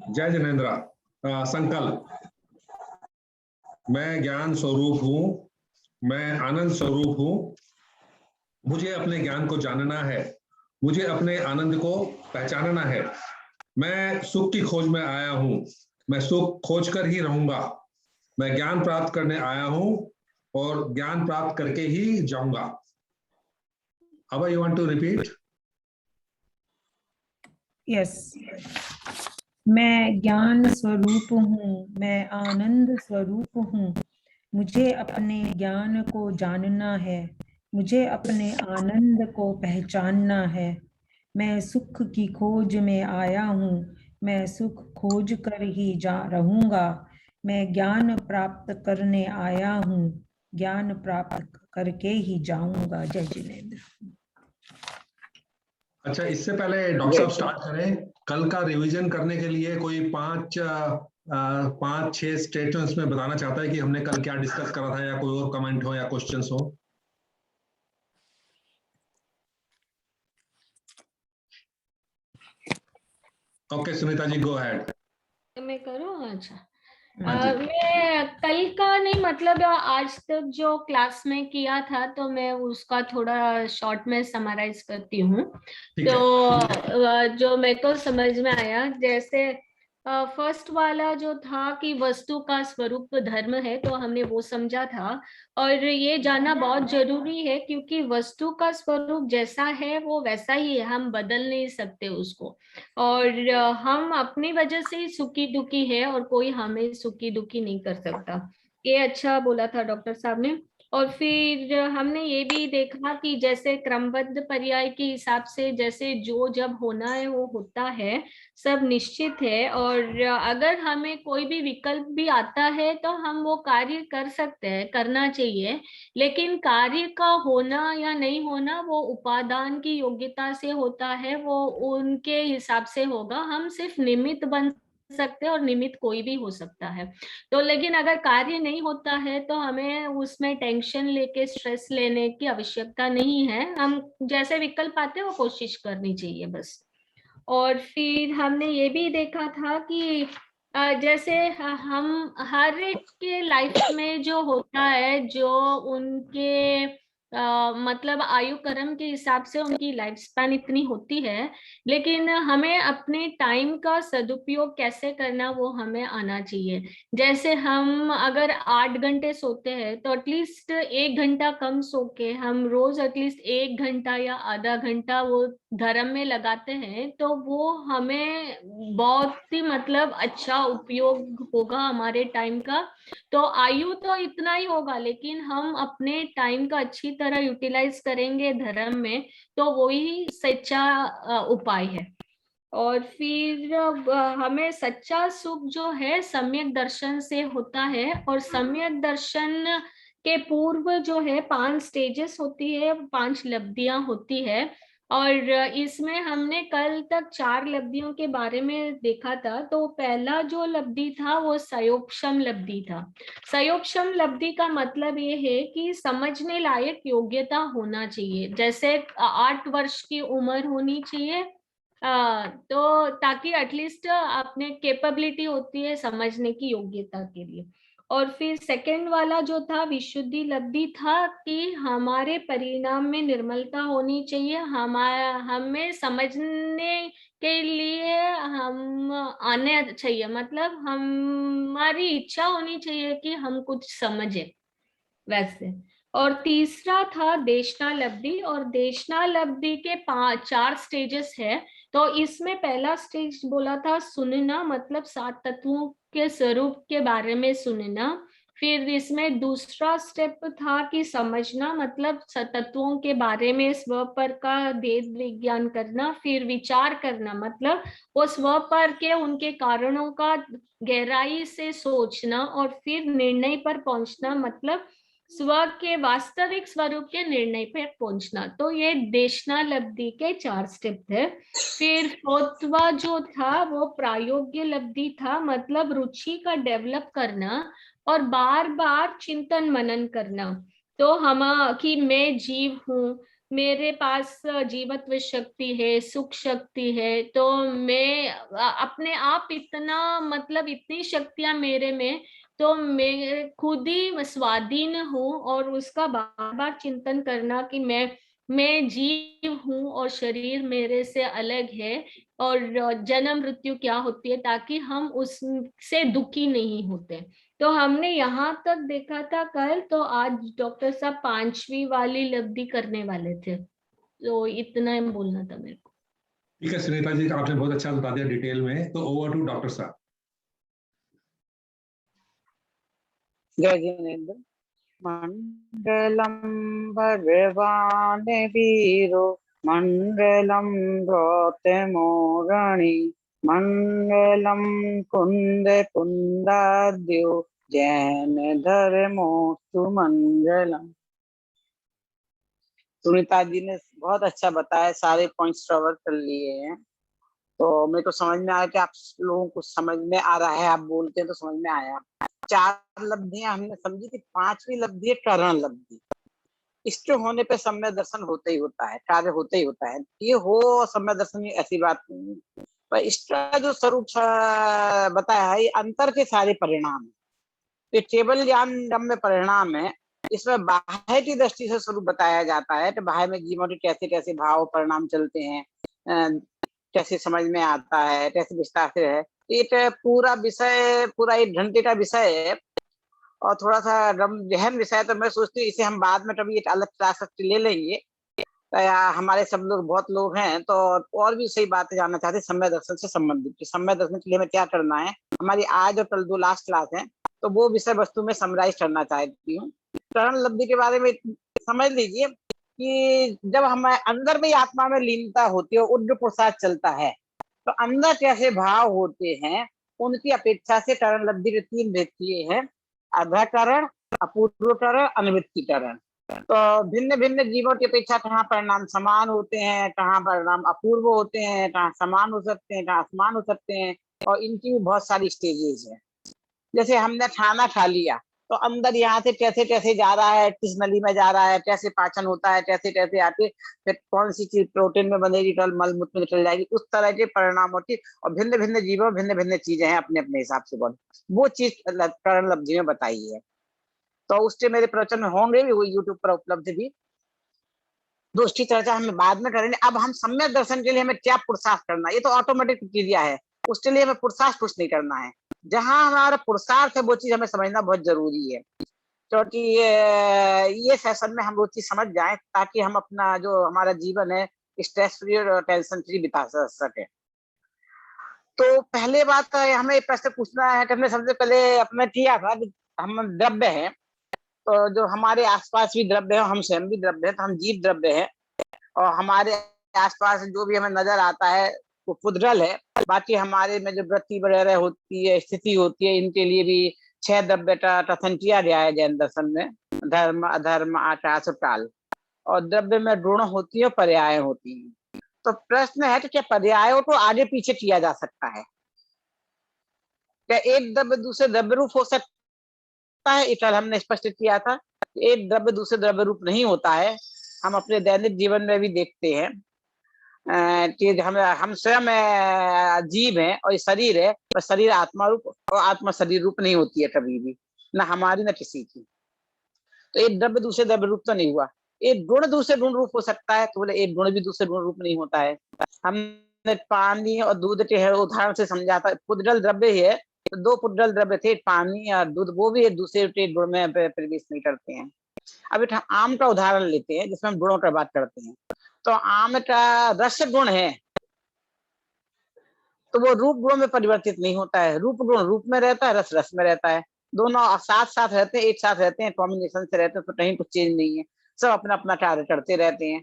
जय जिनेन्द्र। संकल्प। मैं ज्ञान स्वरूप हूँ, मैं आनंद स्वरूप हूँ। मुझे अपने ज्ञान को जानना है, मुझे अपने आनंद को पहचानना है। मैं सुख की खोज में आया हूँ, मैं सुख खोज कर ही रहूंगा। मैं ज्ञान प्राप्त करने आया हूँ और ज्ञान प्राप्त करके ही जाऊंगा। अब you want to repeat? Yes. मैं ज्ञान स्वरूप हूँ, मैं आनंद स्वरूप हूँ। मुझे अपने ज्ञान को जानना है, मुझे अपने आनंद को पहचानना है। मैं सुख की खोज में आया हूँ, मैं सुख खोज कर ही जा रहूंगा। मैं ज्ञान प्राप्त करने आया हूँ, ज्ञान प्राप्त करके ही जाऊंगा। जय जिनेन्द्र। अच्छा, इससे पहले डॉक्टर साहब स्टार्ट करें, कल का रिवीजन करने के लिए कोई पांच छह स्टेटमेंट्स में बताना चाहता है कि हमने कल क्या डिस्कस करा था, या कोई और कमेंट हो या क्वेश्चंस हो? Okay Sunita ji, go ahead. मैं करूँ? अच्छा। हाँ मैं कल का नहीं, मतलब आज तक जो क्लास में किया था तो मैं उसका थोड़ा शॉर्ट में समराइज करती हूँ। तो जो मेरे को समझ में आया, जैसे फर्स्ट वाला जो था कि वस्तु का स्वरूप धर्म है, तो हमने वो समझा था। और ये जानना बहुत जरूरी है क्योंकि वस्तु का स्वरूप जैसा है वो वैसा ही है, हम बदल नहीं सकते उसको। और हम अपनी वजह से ही सुखी दुखी है और कोई हमें सुखी दुखी नहीं कर सकता। ये अच्छा बोला था डॉक्टर साहब ने। और फिर हमने ये भी देखा कि जैसे क्रमबद्ध पर्याय के हिसाब से जैसे जो जब होना है वो होता है, सब निश्चित है। और अगर हमें कोई भी विकल्प भी आता है तो हम वो कार्य कर सकते हैं, करना चाहिए। लेकिन कार्य का होना या नहीं होना वो उपादान की योग्यता से होता है, वो उनके हिसाब से होगा। हम सिर्फ निमित्त बन सकते हैं और निमित्त कोई भी हो सकता है। तो लेकिन अगर कार्य नहीं होता है तो हमें उसमें टेंशन लेके स्ट्रेस लेने की आवश्यकता नहीं है। हम जैसे विकल्प आते हैं वो कोशिश करनी चाहिए बस। और फिर हमने ये भी देखा था कि जैसे हम हर एक के लाइफ में जो होता है, जो उनके मतलब आयु कर्म के हिसाब से उनकी लाइफ स्पैन इतनी होती है, लेकिन हमें अपने टाइम का सदुपयोग कैसे करना वो हमें आना चाहिए। जैसे हम अगर 8 घंटे सोते हैं तो एटलीस्ट 1 घंटा कम सो के हम रोज एटलीस्ट 1 घंटा या आधा घंटा वो धर्म में लगाते हैं, तो वो हमें बहुत ही मतलब अच्छा उपयोग होगा हमारे टाइम का। तो आयु तो इतना ही होगा, लेकिन हम अपने टाइम का अच्छी तरह यूटिलाइज करेंगे धर्म में, तो वही सच्चा उपाय है। और फिर हमें सच्चा सुख जो है सम्यक दर्शन से होता है। और सम्यक दर्शन के पूर्व जो है 5 स्टेजेस होती है, 5 लब्धियां होती है। और इसमें हमने कल तक 4 लब्धियों के बारे में देखा था। तो पहला जो लब्धि था वो सयोपशम लब्धि था। सयोपशम लब्धि का मतलब ये है कि समझने लायक योग्यता होना चाहिए। जैसे 8 वर्ष की उम्र होनी चाहिए, तो ताकि एटलीस्ट अपने कैपेबिलिटी होती है समझने की योग्यता के लिए। और फिर सेकंड वाला जो था विशुद्धि लब्धि था कि हमारे परिणाम में निर्मलता होनी चाहिए। हमें समझने के लिए हम आने चाहिए, मतलब हमारी इच्छा होनी चाहिए कि हम कुछ समझे वैसे। और तीसरा था देशना लब्धि। और देशना लब्धि के 4 स्टेजेस है। तो इसमें पहला स्टेज बोला था सुनना, मतलब 7 तत्वों के स्वरूप के बारे में सुनना। फिर इसमें दूसरा स्टेप था कि समझना, मतलब तत्वों के बारे में स्व पर का भेद विज्ञान करना। फिर विचार करना, मतलब वो स्व पर के उनके कारणों का गहराई से सोचना। और फिर निर्णय पर पहुंचना, मतलब स्व के वास्तविक स्वरूप के निर्णय पर पहुंचना। तो ये देशना लब्धि के 4 स्टेप थे। फिर चौथवा जो था वो प्रायोग्य लब्धि था, मतलब रुचि का डेवलप करना और बार बार चिंतन मनन करना। तो हम कि मैं जीव हूँ, मेरे पास जीवत्व शक्ति है, सुख शक्ति है, तो मैं अपने आप इतना मतलब इतनी शक्तियां मेरे में, तो मैं खुद ही स्वाधीन हूँ। और उसका बार बार चिंतन करना कि मैं जीव हूँ और शरीर मेरे से अलग है, और जन्म मृत्यु क्या होती है, ताकि हम उससे दुखी नहीं होते। तो हमने यहाँ तक देखा था कल, तो आज डॉक्टर साहब 5वीं वाली लब्धि करने वाले थे। तो इतना ही बोलना था मेरे को। ठीक है सुनीता जी, आपने बहुत अच्छा बता दिया डिटेल में, तो ओवर टू डॉक्टर साहब। जय जिनेन्द्र। मंगलम भगवान वीरो मंगलम गौतमोरणि मंगलम कुंद कुंदाद्यो जैन धर्मोस्तु मंगलम। सुनीता जी ने बहुत अच्छा बताया, सारे पॉइंट्स कवर कर लिए हैं। तो मेरे को समझ में आया कि आप लोगों को समझ में आ रहा है, आप बोलते हैं तो समझ में आया। 4 लब्धियां हमने समझी थी, 5वीं लब्धि है करण लब्धि। इष्ट होने पे सम्य दर्शन होते ही होता है, कार्य होते ही होता है। ये हो सम्य दर्शन ऐसी बात नहीं, पर इष्ट का जो स्वरूप बताया है, ये अंतर के सारे परिणाम है। ये केवल ज्ञान में परिणाम है। इसमें बाह्य की दृष्टि से स्वरूप बताया जाता है, तो बाह्य में जीवों के कैसे कैसे भाव परिणाम चलते हैं, कैसे समझ में आता है, कैसे विस्तार से है। ये पूरा विषय, पूरा 1 घंटे का विषय है और थोड़ा सा गहन विषय है। तो मैं सोचती हूँ इसे हम बाद में कभी एक अलग क्लास ले लेंगे। हमारे सब लोग, बहुत लोग हैं, तो और भी सही बातें जानना चाहते हैं सम्य दर्शन से संबंधित। सम्य दर्शन के लिए हमें क्या करना है, हमारी आज और कल 2 लास्ट क्लास है, तो वो विषय वस्तु में समराइज करना चाहती हूँ। करण लब्धि के बारे में समझ लीजिए कि जब हमारे अंदर में आत्मा में लीनता होती है, उग्र प्रसाद चलता है, तो अंदर कैसे भाव होते हैं, उनकी अपेक्षा से करण लब्धि के 3 व्यक्ति हैं, अधकरण, अपूर्वकरण, अनवृत्तिकरण। तो भिन्न भिन्न जीवों की अपेक्षा कहाँ परिणाम समान होते हैं, कहाँ परिणाम अपूर्व होते हैं, कहाँ समान हो सकते हैं, कहाँ असमान हो सकते हैं, और इनकी भी बहुत सारी स्टेजेस है। जैसे हमने खाना खा लिया, तो अंदर यहाँ से कैसे कैसे जा रहा है, किस नली में जा रहा है, कैसे पाचन होता है, कैसे कैसे आके फिर कौन सी चीज प्रोटीन में बनेगी, कल मल मूत्र में निकल जाएगी, उस तरह के परिणाम होती है। और भिन्न भिन्न जीवों भिन्न भिन्न चीजें हैं अपने अपने हिसाब से, वो चीज करण लब्धि में बताई है। तो उसके मेरे प्रवचन में होंगे भी, वो यूट्यूब पर उपलब्ध भी। दोस्ती चर्चा हम बाद में करेंगे। अब हम सम्यक दर्शन के लिए हमें क्या पुरुषार्थ करना है, ये तो ऑटोमेटिक क्रिया है, उसके लिए हमें पुरुषार्थ कुछ नहीं करना है। जहां हमारा पुरुषार्थ है वो चीज हमें समझना बहुत जरूरी है, क्योंकि ये सेशन में हम वो चीज समझ जाएं, ताकि हम अपना जो हमारा जीवन है स्ट्रेस फ्री और टेंशन फ्री बिता सके। तो पहले बात हमें प्रश्न पूछना है कि हमने सबसे पहले अपना किया था, हम द्रव्य है, तो जो हमारे आसपास भी द्रव्य है, हम स्वयं भी द्रव्य है, तो हम जीव द्रव्य है, और हमारे आसपास जो भी हमें नजर आता है वो पुद्गल है। बाकी हमारे में जो वृत्ति वगैरह होती है, स्थिति होती है, इनके लिए भी 6 द्रव्य का कथन किया गया है जैन दर्शन में, धर्म, अधर्म, आकाश और काल। और द्रव्य में गुण होती है, पर्याय होती है। तो प्रश्न है कि क्या पर्यायों को आगे पीछे किया जा सकता है? क्या एक द्रव्य दूसरे द्रव्य रूप हो सकता है? इस हमने स्पष्ट किया था, एक द्रव्य दूसरे द्रव्य रूप नहीं होता है। हम अपने दैनिक जीवन में भी देखते हैं कि हम स्वयं जीव हैं और शरीर है, पर शरीर आत्मा रूप और आत्मा शरीर रूप नहीं होती है कभी भी, ना हमारी ना किसी की। तो एक द्रव्य दूसरे द्रव्य रूप तो नहीं हुआ। एक गुण दूसरे गुण रूप हो सकता है, तो बोले एक गुण भी दूसरे गुण रूप नहीं होता है। हमने पानी और दूध के उदाहरण से समझा था, पुद्गल द्रव्य है, तो 2 पुद्गल द्रव्य थे, पानी और दूध, वो भी एक दूसरे के गुण में प्रवेश नहीं करते हैं। अब एक आम का उदाहरण लेते हैं, जिसमें हम गुणों की बात करते हैं। तो आम का रस गुण है, तो वो रूप गुण में परिवर्तित नहीं होता है, रूप गुण रूप में रहता है, रस रस में रहता है। दोनों साथ साथ रहते हैं, एक साथ रहते हैं, कॉम्बिनेशन से रहते हैं, तो कहीं कुछ चेंज नहीं है, सब अपना अपना कार्य करते रहते हैं।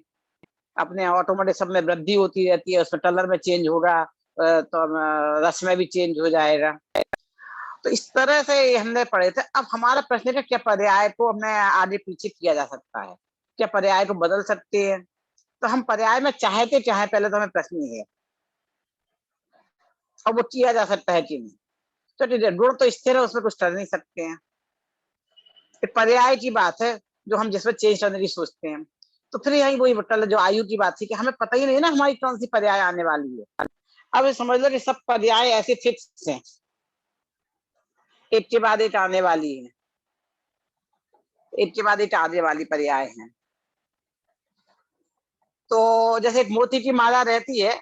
अपने ऑटोमेटिक सब में वृद्धि होती रहती है, उसमें कलर में चेंज होगा तो रस में भी चेंज हो जाएगा। तो इस तरह से हमने पढ़े थे। अब हमारा प्रश्न है, क्या पर्याय को हमें आगे पीछे किया जा सकता है, क्या पर्याय को बदल सकते हैं? तो हम पर्याय में चाहते चाहे, पहले तो हमें प्रश्न ही है, और वो किया जा सकता है कि नहीं। तो ठीक है, गुण तो स्थिर है, उसमें कुछ कर नहीं सकते हैं। पर्याय की बात है जो हम जिसमें चेंज करने की सोचते हैं। तो फिर यही वही बटल जो आयु की बात थी कि हमें पता ही नहीं ना हमारी कौन सी पर्याय आने वाली है। अब ये समझ लो कि सब पर्याय ऐसे फिक्स हैं, एक के बाद एक आने वाली है, एक के बाद एक आने वाली पर्याय है। तो जैसे एक मोती की माला रहती है,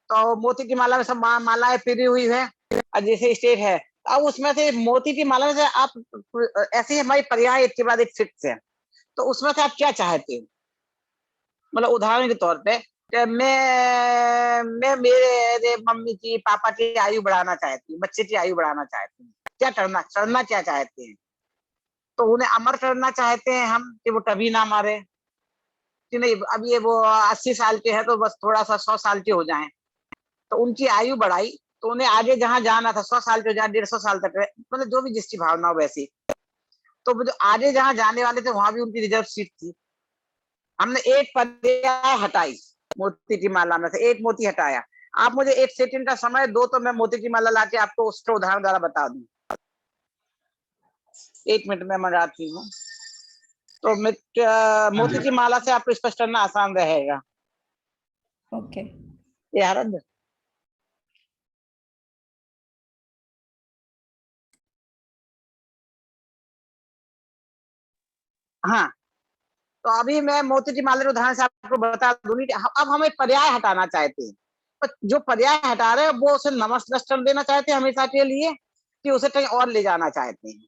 तो मोती की माला में सब मालाएं पिरी हुई है, और जैसे स्टेट है, अब उसमें से मोती की माला में से आप ऐसे ही हमारी पर्याय एक के बाद एक फिक्स है, तो उसमें से आप क्या चाहते हो? मतलब उदाहरण के तौर पे कि मैं मेरे मम्मी की पापा की आयु बढ़ाना चाहती हूँ, बच्चे की आयु बढ़ाना चाहती हूँ, क्या करना क्या चाहते हैं? तो उन्हें अमर करना चाहते हैं हम कि वो कभी ना मरे, कि नहीं अब ये वो 80 साल के हैं तो बस थोड़ा सा 100 साल के हो जाएं, तो उनकी आयु बढ़ाई तो उन्हें आगे जहां जाना था 100 साल के हो जाए, 150 साल तक रहे, मतलब जो भी जिसकी भावना हो वैसी। तो वो जो आगे जहां जाने वाले थे वहां भी उनकी रिजर्व सीट थी, हमने एक पर्याय हटाई, मोती की माला में से एक मोती हटाया। आप मुझे 1 सेकंड का समय दो तो मैं मोती की माला लाके आपको उसके उदाहरण द्वारा बता दूं। 1 मिनट में मंगाती हूँ। तो मोती की माला से आपको स्पष्ट करना आसान रहेगा। ओके। ये आनंद हाँ, तो अभी मैं मोती की माला के उदाहरण से आपको बता दूंगी कि अब हम एक पर्याय हटाना चाहते हैं, पर जो पर्याय हटा रहे हैं वो उसे नमस्कार कर देना चाहते हैं हमेशा के लिए, कि उसे कहीं और ले जाना चाहते हैं,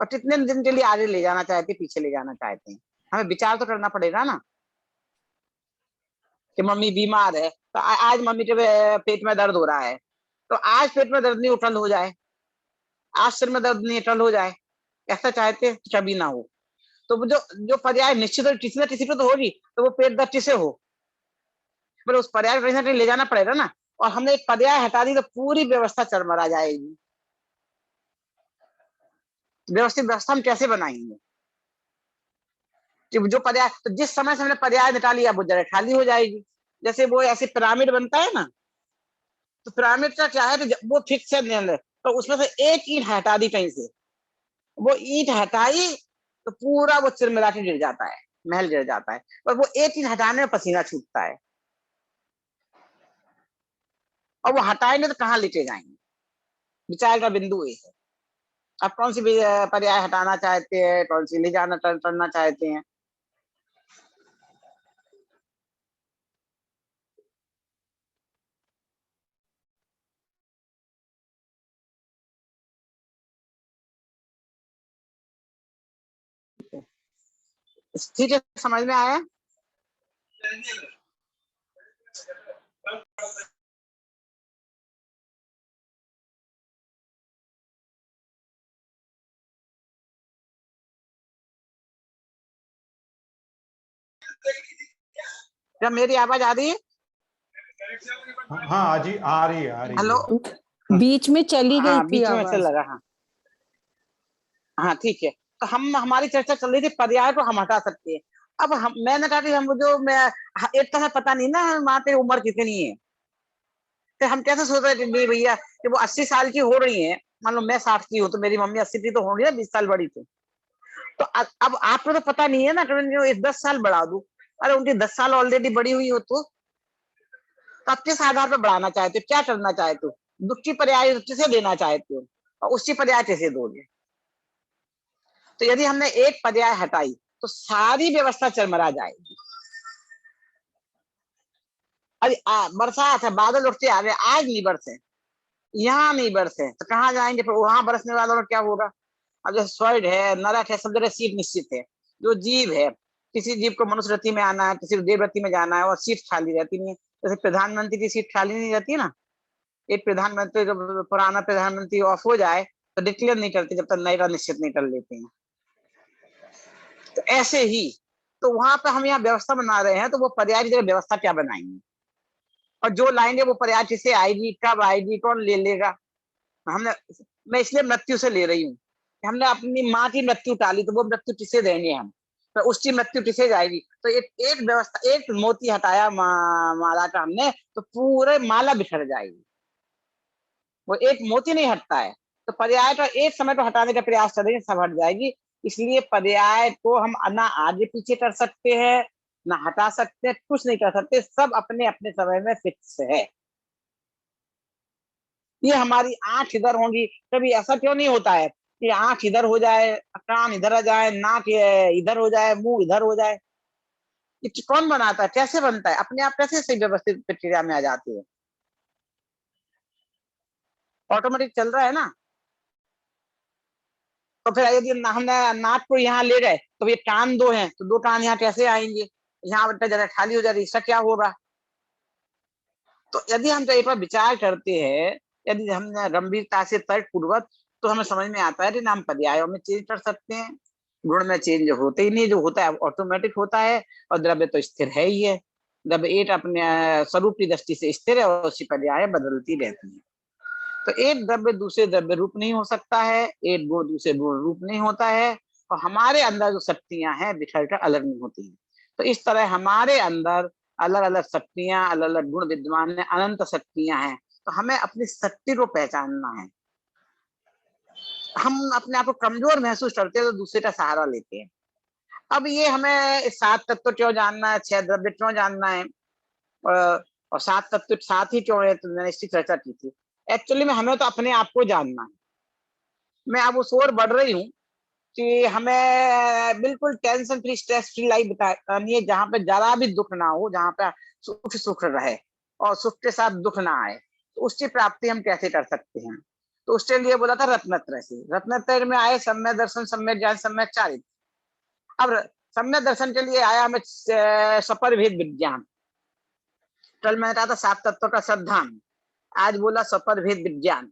और कितने दिन के लिए आगे ले जाना चाहते हैं, पीछे ले जाना चाहते हैं। हमें विचार तो करना पड़ेगा ना कि मम्मी बीमार है, तो आज मम्मी के पेट में दर्द हो रहा है, तो आज पेट में दर्द नहीं उठल हो जाए, आज सिर में दर्द नहीं उठल हो जाए, ऐसा चाहते हैं कभी ना हो। तो जो जो पर्याय निश्चित किसी न किसी पे तो होगी, तो वो पेट दर्द किसे हो, पर उस पर्याय को कहीं ना कहीं ले जाना पड़ेगा ना। और हमने एक पर्याय हटा दी तो पूरी व्यवस्था चरमरा जाएगी। व्यवस्थित व्यवस्था हम कैसे बनाएंगे? कि जो पर्याय, तो जिस समय से हमने पर्याय निकाल लिया वो जगह खाली हो जाएगी। जैसे वो ऐसे पिरामिड बनता है ना, तो पिरामिड का क्या है कि वो फिक्स है, तो उसमें से एक ईंट हटा दी कहीं से, वो ईंट हटाई तो पूरा वो चिरमिरा के गिर जाता है, महल गिर जाता है, पर वो एक ईंट हटाने में पसीना छूटता है, और वो हटाएंगे तो कहाँ लेके जाएंगे? विचार का बिंदु ये है। आप कौन सी पर्याय हटाना चाहते हैं, कौन सी ले जाना करना चाहते हैं? ठीक है, समझ में आया? क्या मेरी आवाज आ रही है? हाँ जी, आ रही है, आ रही हेलो? है। बीच में चली गई हाँ, थी बीच में से आवाज। लगा। हाँ हाँ, ठीक है। तो हम हमारी चर्चा चल रही थी पर्याय को हम हटा सकते हैं। अब मैंने कहा कि हम जो मैं एक तो हमें पता नहीं ना वहां पे उम्र कितनी है, तो हम कैसे सोच रहे थे नहीं भैया कि वो 80 साल की हो रही है, मान लो मैं 60 की हूँ तो मेरी मम्मी 80 की तो होंगी ना, 20 साल बड़ी थी। तो अब आपको तो पता नहीं है ना कि 10 साल बढ़ा दूं, अरे उनकी 10 साल ऑलरेडी बड़ी हुई हो तो आप किस आधार पर बढ़ाना चाहते हो, क्या करना चाहते हो? दुख की पर्याय किसे देना चाहते हो और उसकी पर्याय किसे दोगे? तो यदि हमने एक पर्याय हटाई तो सारी व्यवस्था चरमरा जाएगी। अरे बरसात है, बादल उठते आ रहे, आज नहीं बरसे, यहाँ नहीं बरसे तो कहाँ जाएंगे? फिर वहां बरसने वालों का क्या होगा? अब जैसे स्वर्ग है, नरक है, सब जगह सीट निश्चित है। जो जीव है, किसी जीव को मनुष्य रति में आना है, किसी को देव रति में जाना है, और सीट खाली रहती नहीं है। जैसे प्रधानमंत्री की सीट खाली नहीं रहती है ना, एक प्रधानमंत्री जब पुराना प्रधानमंत्री ऑफ हो जाए तो डिक्लेयर नहीं करते जब तक नए का निश्चित नहीं कर लेते हैं। तो ऐसे ही तो वहां पे हम यहाँ व्यवस्था बना रहे हैं, तो वो पर्याय की जगह व्यवस्था क्या बनाएंगे? और जो लाएंगे वो पर्याय किससे आएगी, कब आएगी, कौन ले लेगा? हमने मैं इसलिए मृत्यु से ले रही हूँ, हमने अपनी माँ की मृत्यु टाली तो वो मृत्यु किसे देंगे हम? तो उसकी मृत्यु किसे जाएगी? तो एक एक व्यवस्था, एक मोती हटाया माला का हमने, तो पूरे माला बिखर जाएगी। वो एक मोती नहीं हटता है, तो पर्याय का एक समय तो हटाने का प्रयास करेंगे, सब हट जाएगी। इसलिए पर्याय को हम ना आगे पीछे कर सकते हैं, ना हटा सकते, कुछ नहीं कर सकते, सब अपने अपने समय में फिक्स है। ये हमारी आंख इधर होंगी, कभी ऐसा क्यों नहीं होता है कि आंख इधर हो जाए, कान इधर आ जाए, नाक इधर हो जाए, मुंह इधर हो जाए? ये कौन बनाता है, कैसे बनता है, अपने आप कैसे सही व्यवस्थित प्रक्रिया में आ जाती है? ऑटोमेटिक चल रहा है ना। तो फिर यदि हमने नाक को यहाँ ले गए तो ये कान दो हैं, तो दो कान यहाँ कैसे आएंगे? यहाँ जगह खाली हो जा रही, इसका क्या होगा? तो यदि हम तो एक बार विचार करते हैं, यदि हम गंभीरता से तर्क पूर्वक, तो हमें समझ में आता है कि नाम पर्यायों में चेंज कर सकते हैं, गुण में चेंज होते ही नहीं, जो होता है ऑटोमेटिक होता है, और द्रव्य तो स्थिर है ही है। द्रव्य एक अपने स्वरूप की दृष्टि से स्थिर है और उसकी पर्याय बदलती रहती है। तो एक द्रव्य दूसरे द्रव्य रूप नहीं हो सकता है, एक गुण दूसरे गुण रूप नहीं होता है, और हमारे अंदर जो शक्तियां हैं बिखर कर अलग नहीं होती है। तो इस तरह हमारे अंदर अलग अलग शक्तियां, अलग अलग गुण विद्यमान है, अनंत शक्तियां हैं। तो हमें अपनी शक्ति को पहचानना है। हम अपने आप को कमजोर महसूस करते हैं तो दूसरे का सहारा लेते हैं। अब ये हमें 7 तत्व क्यों जानना है, 6 द्रव्य क्यों जानना है, और 7 तत्व 7 ही क्यों है, तो मैंने इसकी चर्चा की थी। एक्चुअली में हमें तो अपने आप को जानना है। मैं अब उस ओर बढ़ रही हूँ कि हमें बिल्कुल tension free, stress free life बितानी है, जहाँ पे जरा भी दुख ना हो, जहाँ पे सुख सुख रहे और सुख के साथ दुख ना आए। तो उसकी प्राप्ति हम कैसे कर सकते हैं? तो उसके लिए बोला था रत्नत्रय से। रत्नत्रय में आए सम्यक दर्शन, सम्यक ज्ञान, सम्यक चारित्र। अब सम्यक दर्शन के लिए आया हमें सपर भेद विज्ञान। कल मैंने कहा था 7 तत्वों का श्रद्धान, आज बोला सपर भेद विज्ञान।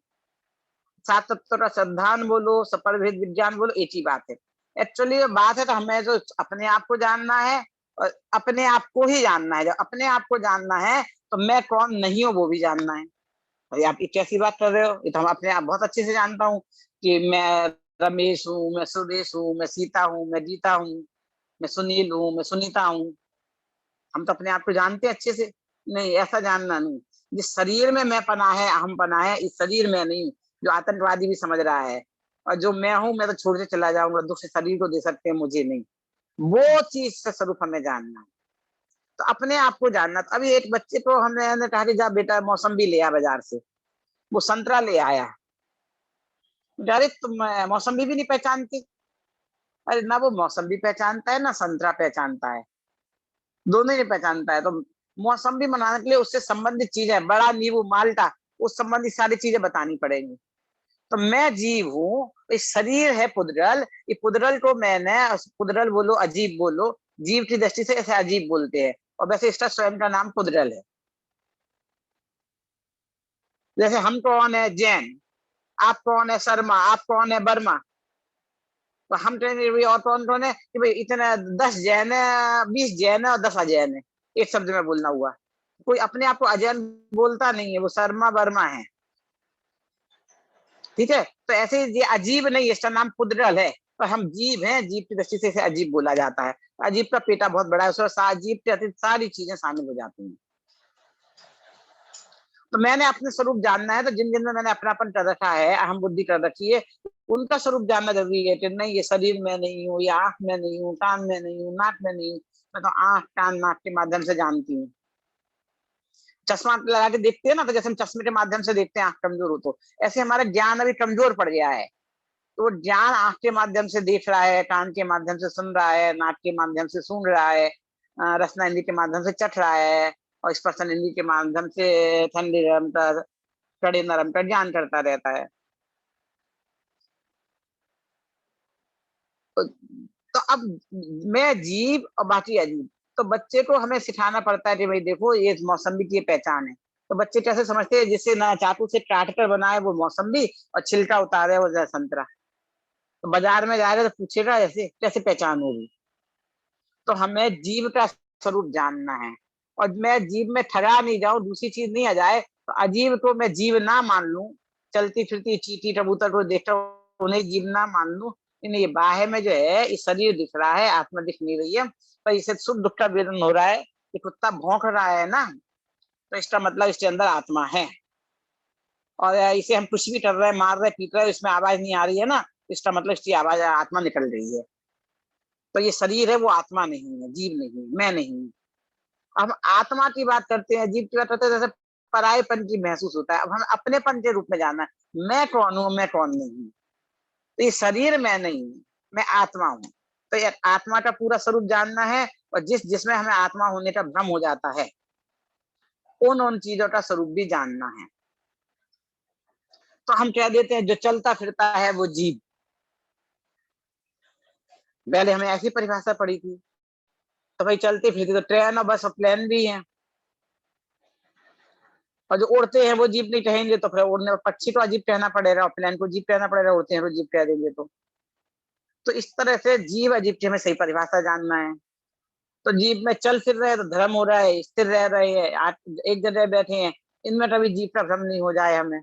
7 तत्वों का श्रद्धान बोलो, सपर भेद विज्ञान बोलो, एक ही बात है। एक्चुअली बात है तो हमें जो अपने आप को जानना है, और अपने आप को ही जानना है। जब अपने आप को जानना है तो मैं कौन नहीं हूँ वो भी जानना है। भाई आप ये कैसी बात कर रहे हो? ये तो हम अपने आप बहुत अच्छे से जानता हूँ कि मैं रमेश हूँ, मैं सुरेश हूँ, मैं सीता हूँ, मैं गीता हूँ, मैं सुनील हूँ, मैं सुनीता हूँ। हम तो अपने आप को जानते हैं अच्छे से। नहीं, ऐसा जानना नहीं। जिस शरीर में मैं पना है, अहम पना है, इस शरीर में नहीं, जो आतंकवादी भी समझ रहा है। और जो मैं हूं, मैं तो छोड़ के चला जाऊंगा, दुख से शरीर को दे सकते हैं, मुझे नहीं। वो चीज का स्वरूप हमें जानना है। तो अपने आप को जानना। तो अभी एक बच्चे को हमने कहा कि जा बेटा मौसम्बी ले आ बाजार से। वो संतरा ले आया। अरे तुम मौसम्बी भी नहीं पहचानती? अरे ना वो मौसम्बी पहचानता है ना संतरा पहचानता है, दोनों ही नहीं पहचानता है। तो मौसम्बी बनाने के लिए उससे संबंधित चीजें, बड़ा नींबू, माल्टा, उस संबंधित सारी चीजें बतानी पड़ेंगी। तो मैं जीव हूँ, इस शरीर है पुद्गल, ये पुद्गल को मैंने, पुद्गल बोलो अजीब बोलो, जीव की दृष्टि से ऐसे अजीब बोलते हैं, और वैसे इसका स्वयं का नाम पुद्गल है। जैसे हम कौन है? जैन। आप कौन है? शर्मा। आप कौन है? वर्मा। तो हम कहेंगे और कौन कौन है कि भाई इतने 10 जैन है, 20 जैन है और 10 अजैन है, एक शब्द में बोलना हुआ। कोई अपने आप को अजैन बोलता नहीं है, वो शर्मा वर्मा है। ठीक है, तो ऐसे ये अजीब नहीं, इसका नाम पुद्गल है। पर हम जीव हैं, जीव की दृष्टि से इसे अजीब बोला जाता है। अजीब का पेटा बहुत बड़ा है, उसमें अजीब के अतिरिक्त सारी चीजें शामिल हो जाती हैं। तो मैंने अपने स्वरूप जानना है, तो जिन जिन में मैंने अपनापन कर रखा है, अहम बुद्धि कर रखी है, उनका स्वरूप जानना जरूरी है कि नहीं, ये शरीर में नहीं हूँ, या आंख में नहीं हूँ, कान में नहीं हूँ, नाक में नहीं हूँ। मैं तो आंख, कान, नाक के माध्यम से जानती हूँ। चश्मा लगा के देखते हैं ना, तो जैसे हम चश्मे के माध्यम से देखते हैं, आंख कमजोर हो तो ऐसे हमारा ज्ञान अभी कमजोर पड़ गया है। तो वो ज्ञान आंख के माध्यम से देख रहा है, कान के माध्यम से सुन रहा है, नाक के माध्यम से सूंघ रहा है, रसना इंद्री के माध्यम से चट रहा है, और स्पर्शन इंद्री के माध्यम से ठंडी गर्म का, कड़े नरम का ज्ञान करता रहता है। तो, तो अब मैं जीव और बाकी अजीब। तो बच्चे को हमें सिखाना पड़ता है कि भाई देखो, ये मौसम्बी की पहचान है। तो बच्चे कैसे समझते हैं? जिससे ना चाकू से काट कर बनाए वो मौसम्बी, और छिलका उतारे वो संतरा। तो बाजार में जाएगा तो पूछेगा ऐसे कैसे पहचान होगी? तो हमें जीव का स्वरूप जानना है। और मैं जीव में ठगा नहीं जाऊं, दूसरी चीज नहीं आ जाए, तो अजीब को मैं जीव ना मान लूं, चलती फिरती चींटी कबूतर को देखकर उन्हें जीव ना मान लूं। ये बाहे में जो है, इस शरीर दिख रहा है, आत्मा दिख नहीं रही है, पर इसे सुख दुख का वेदन हो रहा है। ये कुत्ता भौंक रहा है ना, तो इसका मतलब इसके अंदर आत्मा है। और इसे हम कुछ भी कर रहे हैं, मार रहे, पीट रहे, इसमें आवाज नहीं आ रही है ना, इसका मतलब इसकी आवाज, आत्मा निकल रही है। तो ये शरीर है, वो आत्मा नहीं है, जीव नहीं है, मैं नहीं हूँ। हम आत्मा की बात करते हैं, जीव की बात करते हैं, जैसे परायेपन की महसूस होता है। अब हमें अपनेपन के रूप में जानना है, मैं कौन हूँ, मैं कौन नहीं हूँ। तो ये शरीर मैं नहीं हूँ, मैं आत्मा हूँ। तो ये आत्मा का पूरा स्वरूप जानना है, और जिसमें हमें आत्मा होने का भ्रम हो जाता है, उन चीजों का स्वरूप भी जानना है। तो हम कह देते हैं जो चलता फिरता है वो जीव। पहले हमें ऐसी परिभाषा पड़ी थी। तो भाई चलते फिरते तो ट्रेन और बस और प्लेन भी है, और जो उड़ते हैं वो जीप नहीं कहेंगे तो फिर उड़ने पक्षी को अजीब कहना पड़ेगा, और प्लेन को जीप कहना पड़ेगा, उड़ते हैं तो जीप कह देंगे। तो इस तरह से जीव अजीब की हमें सही परिभाषा जानना है। तो जीव में चल फिर रहे तो धर्म हो रहा है, स्थिर रह रहे हैं, एक जगह बैठे हैं, इनमें कभी जीव का भ्रम नहीं हो जाए हमें।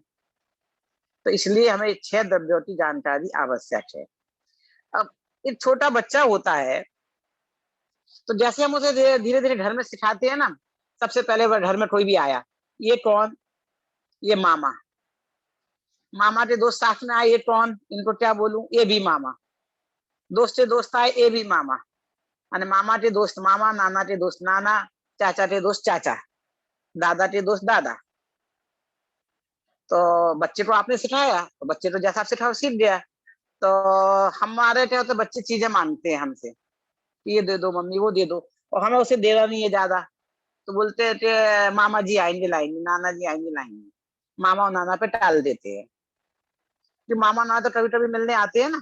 तो इसलिए हमें 6 द्रव्यों की जानकारी आवश्यक है। अब एक छोटा बच्चा होता है, तो जैसे हम उसे धीरे धीरे घर में सिखाते हैं ना, सबसे पहले वह घर में कोई भी आया, ये कौन, ये मामा। मामा के दोस्त साथ में आए, ये कौन, इनको क्या बोलूं, ये भी मामा। दोस्त से दोस्त आए, ये भी मामा। माने मामा के दोस्त मामा, नाना के दोस्त नाना, चाचा के दोस्त चाचा, दादा के दोस्त दादा। तो बच्चे को आपने सिखाया, तो बच्चे को जैसा आप सिखाओ सीख गया। तो हमारे क्या होता है, बच्चे चीजें मांगते हैं हमसे, ये दे दो मम्मी, वो दे दो, और हमें उसे देना नहीं है ज्यादा। तो बोलते हैं कि मामा जी आएंगे लाएंगे, नाना जी आएंगे लाएंगे, मामा और नाना पे टाल देते हैं कि मामा नाना तो कभी कभी मिलने आते हैं ना,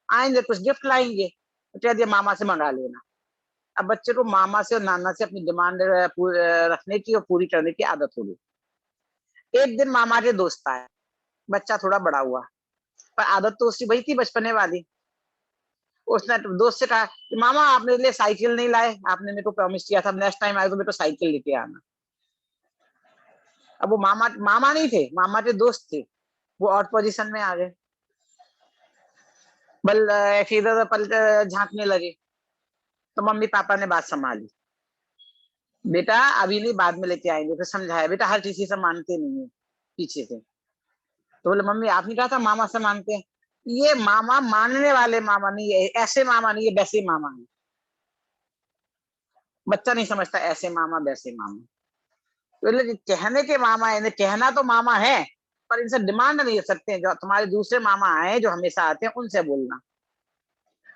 आएंगे कुछ गिफ्ट लाएंगे, तो कह दिया मामा से मंगा लेना। अब बच्चे को मामा से और नाना से अपनी डिमांड रखने की और पूरी करने की आदत हो गई। एक दिन मामा के दोस्त आए, बच्चा थोड़ा बड़ा हुआ, पर आदत तो उसकी वही थी बचपने वाली। उसने दोस्त से कहा कि मामा आप मेरे लिए साइकिल नहीं लाए, आपने मेरे को प्रॉमिस किया था नेक्स्ट टाइम आए तो मेरे को साइकिल लेके आना। अब वो मामा मामा नहीं थे, मामा के दोस्त थे, वो आउट पोजीशन में आ गए, बल ऐसे इधर पल झांकने लगे। तो मम्मी पापा ने बात संभाली, बेटा अभी नहीं, बाद में लेके आएंगे। फिर समझाया, बेटा हर किसी से मानते नहीं है पीछे से। तो बोले मम्मी आपने कहा था मामा से मानते हैं। ये मामा मानने वाले मामा नहीं है, ऐसे मामा नहीं है, वैसे मामा है। बच्चा नहीं समझता ऐसे मामा वैसे मामा। बोले कहने के मामा है, कहना तो मामा है, पर इनसे डिमांड नहीं कर सकते। जो तुम्हारे दूसरे मामा आए जो हमेशा आते हैं उनसे बोलना।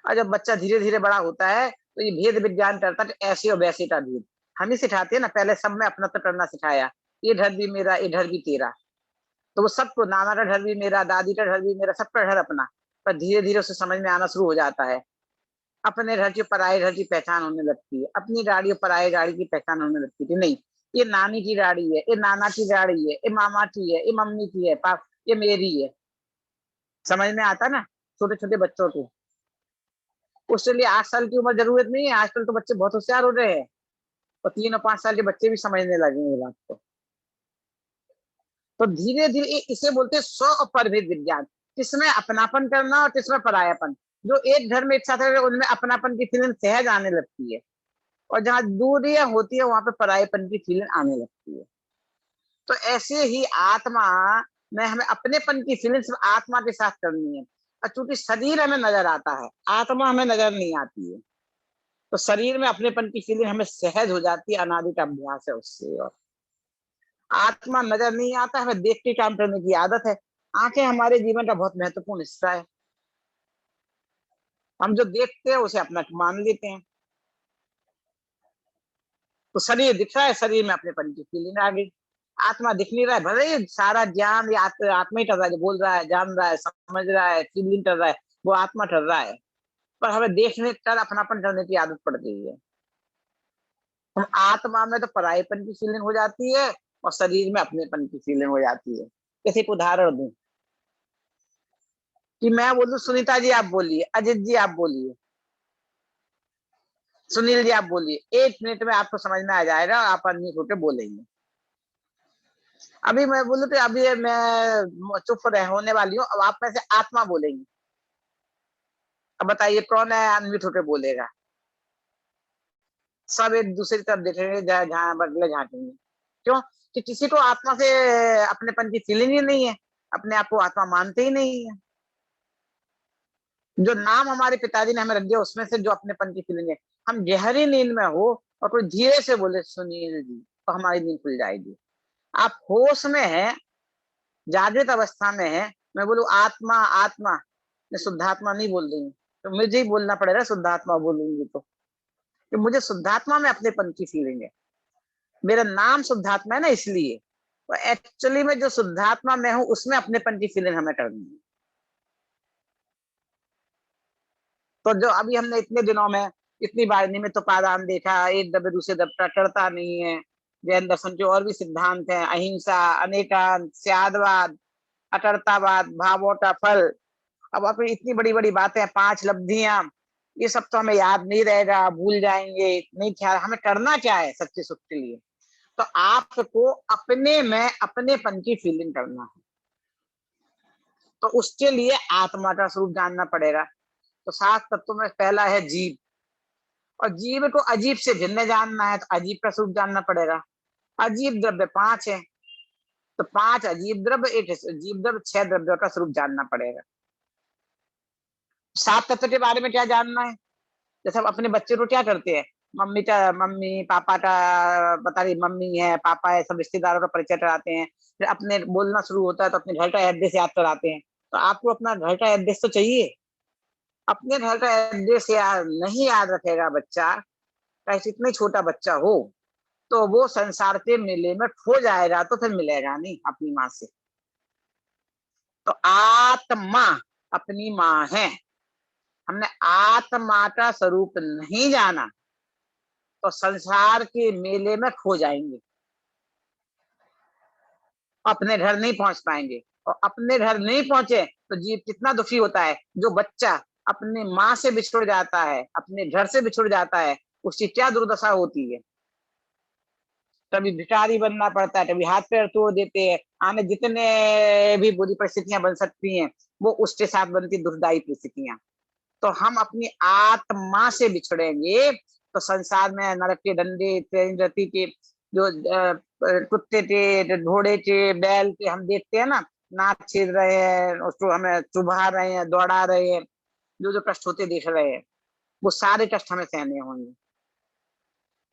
और जब बच्चा धीरे धीरे बड़ा होता है तो ये भेद विज्ञान करता है, ऐसे और वैसे का भेद हम ही सिखाते हैं ना। पहले सब में अपना तो करना सिखाया, ये घर भी मेरा, ये घर भी तेरा। तो वो सबको, नाना का घर भी मेरा, दादी का घर भी मेरा, सबका घर अपना। पर धीरे धीरे उसे समझ में आना शुरू हो जाता है, अपने घर की पराये घर की पहचान होने लगती है, अपनी गाड़ी और पराये गाड़ी की पहचान होने लगती है। नहीं, ये नानी की गाड़ी है, ये नाना की गाड़ी है, ये मामा की है, ये मम्मी की है, पाप ये मेरी है। समझ में आता ना छोटे छोटे बच्चों को। उसके लिए 8 साल की उम्र जरूरत नहीं है, आजकल तो बच्चे बहुत होशियार हो रहे हैं, और 3 और 5 साल के बच्चे भी समझने लगे हैं ये बात को। तो धीरे धीरे इसे बोलते हैं स्व और परभेद विज्ञान, किसमें अपनापन करना और किसमें परायापन। जो एक घर में एक साथ रहे उनमें अपनापन की फीलिंग सहज आने लगती है, और जहाँ दूरियां होती है वहां पे परायेपन की फीलिंग आने लगती है। तो ऐसे ही आत्मा में हमें अपनेपन की फीलिंग सिर्फ आत्मा के साथ करनी है। और चूंकि शरीर हमें नजर आता है, आत्मा हमें नजर नहीं आती है, तो शरीर में अपनेपन की फीलिंग हमें सहज हो जाती है, अनादि का अभ्यास है उससे। और आत्मा नजर नहीं आता, हमें देख के काम करने की आदत है। आंखें हमारे जीवन का बहुत महत्वपूर्ण हिस्सा है, हम जो देखते हैं उसे अपना मान लेते हैं। तो शरीर दिख रहा है, शरीर में अपनेपन की फीलिंग आ गई। आत्मा दिख नहीं रहा है, भले ही सारा ज्ञान ये आत्मा ही कर रहा है, जो बोल रहा है, जान रहा है, समझ रहा है, फीलिंग कर रहा है, वो आत्मा कर रहा है। पर हमें देखने कर अपनापन करने की आदत पड़ गई है। हम आत्मा में तो परायेपन की फीलिंग हो जाती है, और शरीर में अपनेपन की फीलिंग हो जाती है। जैसे एक उदाहरण दूं कि मैं बोलूं सुनीता जी आप बोलिए, अजित जी आप बोलिए, सुनील जी आप बोलिए, 1 मिनट में आपको समझ में आ जाएगा, आप अनम्यूट होकर बोलेंगे। अभी मैं बोलूं कि अभी मैं चुप रह होने वाली हूँ, अब आप में से आत्मा बोलेंगी। अब बताइए कौन है अनम्यूट होकर बोलेगा। सब एक दूसरे की तरफ देखेंगे, जहाँ बदले झांकेंगे। क्यों? कि किसी को आत्मा से अपनेपन की फीलिंग ही नहीं है, अपने आप को आत्मा मानते ही नहीं है। जो नाम हमारे पिताजी ने हमें रख दिया उसमें से जो अपनेपन की फीलिंग है, हम गहरी नींद में हो और कोई धीरे से बोले सुनील जी, तो हमारी नींद खुल जाएगी। आप होश में है, जागृत अवस्था में है, मैं बोलूं आत्मा आत्मा, मैं शुद्धात्मा नहीं बोल रही हूँ, तो मुझे ही बोलना पड़ेगा शुद्धात्मा बोलूंगी तो, कि मुझे शुद्धात्मा में अपनेपन की फीलिंग है। मेरा नाम शुद्धात्मा है ना, इसलिए तो एक्चुअली में जो शुद्धात्मा में हूँ उसमें अपनेपन की फीलिंग हमें करनी है। तो जो अभी हमने इतने दिनों में इतनी बार निमित्त उपादान देखा, एक दबे दूसरे दबता टरता नहीं है, जैन दर्शन के और भी सिद्धांत हैं, अहिंसा, अनेकांत, स्यादवाद, अटरतावाद, भावोटा फल। अब अपनी इतनी बड़ी बड़ी बातें, 5 लब्धियां, ये सब तो हमें याद नहीं रहेगा, भूल जाएंगे, नहीं ख्याल हमें करना क्या है सच्चे सुख के लिए। तो आपको अपने में अपनेपन की फीलिंग करना है, तो उसके लिए आत्मा का स्वरूप जानना पड़ेगा। तो 7 तत्वों में पहला है जीव, और जीव को अजीब से भिन्न जानना है तो अजीब का स्वरूप जानना पड़ेगा। अजीब द्रव्य 5 है, तो 5 अजीब द्रव्य, 1 जीव द्रव्य, 6 द्रव्यों का स्वरूप जानना पड़ेगा। 7 तत्व के बारे में क्या जानना है, जैसे हम अपने बच्चे को क्या करते हैं, मम्मी पापा का पता नहीं, मम्मी है पापा है, सब रिश्तेदारों का परिचय कराते हैं, फिर अपने बोलना शुरू होता है तो अपने घर का एड्रेस याद कराते हैं। तो आपको अपना घर का एड्रेस तो चाहिए, अपने घर का एड्रेस याद नहीं याद रखेगा बच्चा, चाहे कितना छोटा बच्चा हो, तो वो संसार के मेले में खो जाएगा, तो फिर मिलेगा नहीं अपनी माँ से। तो आत्मा अपनी माँ है, हमने आत्मा का स्वरूप नहीं जाना तो संसार के मेले में खो जाएंगे, अपने घर नहीं पहुंच पाएंगे। और अपने घर नहीं पहुंचे तो जीव कितना दुखी होता है, जो बच्चा अपने माँ से बिछुड़ जाता है, अपने घर से बिछुड़ जाता है, उसकी क्या दुर्दशा होती है। कभी भिखारी बनना पड़ता है, कभी हाथ पैर तोड़ देते हैं, आने जितने भी बुरी परिस्थितियां बन सकती हैं वो उसके साथ बनती दुखदायी परिस्थितियां। तो हम अपनी आत्मा से बिछड़ेंगे तो संसार में नरक के डंडे, रति के जो कुत्ते के, घोड़े के, बैल के हम देखते हैं ना, नाक छेद रहे हैं, उसको हमें चुभा रहे हैं, दौड़ा रहे हैं, जो जो कष्ट होते देख रहे हैं, वो सारे कष्ट हमें सहने होंगे।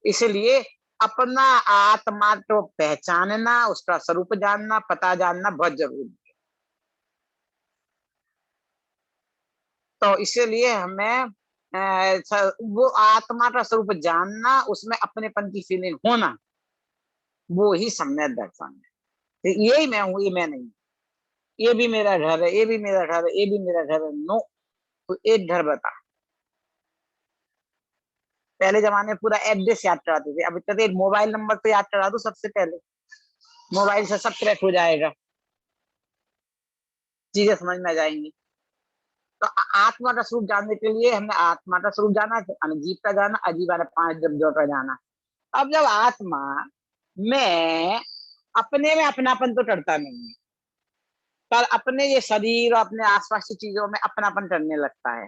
इसलिए अपना आत्मा को पहचानना, उसका स्वरूप जानना, पता जानना बहुत जरूरी है। तो इसीलिए हमें वो आत्मा का स्वरूप जानना, उसमें अपनेपन की फीलिंग होना, वो ही सम्यक दर्शन है। तो यही मैं हूँ, ये मैं नहीं, ये भी मेरा घर है, ये भी मेरा घर है, ये भी मेरा घर है, नो। तो एक घर बता, पहले जमाने में पूरा एड्रेस याद कराते थे, अब इतना मोबाइल नंबर तो याद करा दो सबसे पहले, मोबाइल से सब ट्रैक हो जाएगा, चीजें समझ में आ जाएंगी। तो आत्मा का स्वरूप जानने के लिए हमने आत्मा का स्वरूप जाना, जीव का जाना, अजीब 5 द्रव्यों का जाना। अब जब आत्मा में अपने में अपनापन तो करता नहीं है, पर अपने ये शरीर और अपने आसपास की चीजों में अपनापन करने लगता है।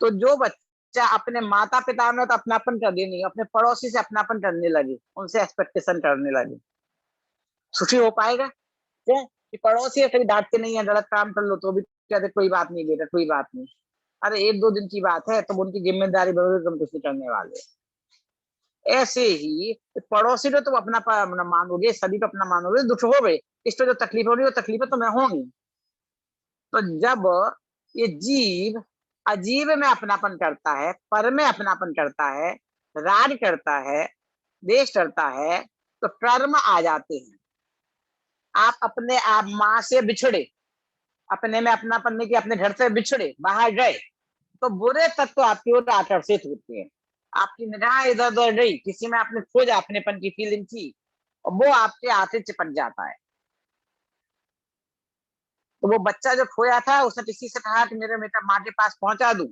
तो जो बच्चा अपने माता पिता में तो अपनापन कर रही नहीं, अपने पड़ोसी से अपनापन करने लगे, उनसे एक्सपेक्टेशन करने लगे, सुखी हो पाएगा क्या? कि पड़ोसी कभी डांटते नहीं है, गलत काम कर लो तो भी कहते कोई बात नहीं बेटा, कोई बात नहीं, अरे 1-2 दिन की बात है, तो उनकी जिम्मेदारी बदल तुम कुछ नहीं करने वाले। ऐसे ही पड़ोसी को तुम अपना मानोगे, सभी को अपना मानोगे, दुख हो गए, इसको जो तकलीफ हो रही है वो तकलीफें तो मैं होंगी। तो जब ये जीव अजीब में अपनापन करता है, पर में अपनापन करता है, राग करता है, देश करता है, तो कर्म आ जाते हैं। आप अपने आप माँ से बिछड़े, अपने में अपनापन नहीं किया, अपने घर से बिछड़े, बाहर गए, तो बुरे तत्व आपकी ओर आकर्षित होते हैं। आपकी निगाह इधर उधर गई, किसी में आपने खोजा, अपनेपन की फीलिंग की, और वो आपके हाथ से चिपक जाता है। तो वो बच्चा जो खोया था, उसने किसी से कहा कि मेरे बेटा माँ के पास पहुंचा दूं,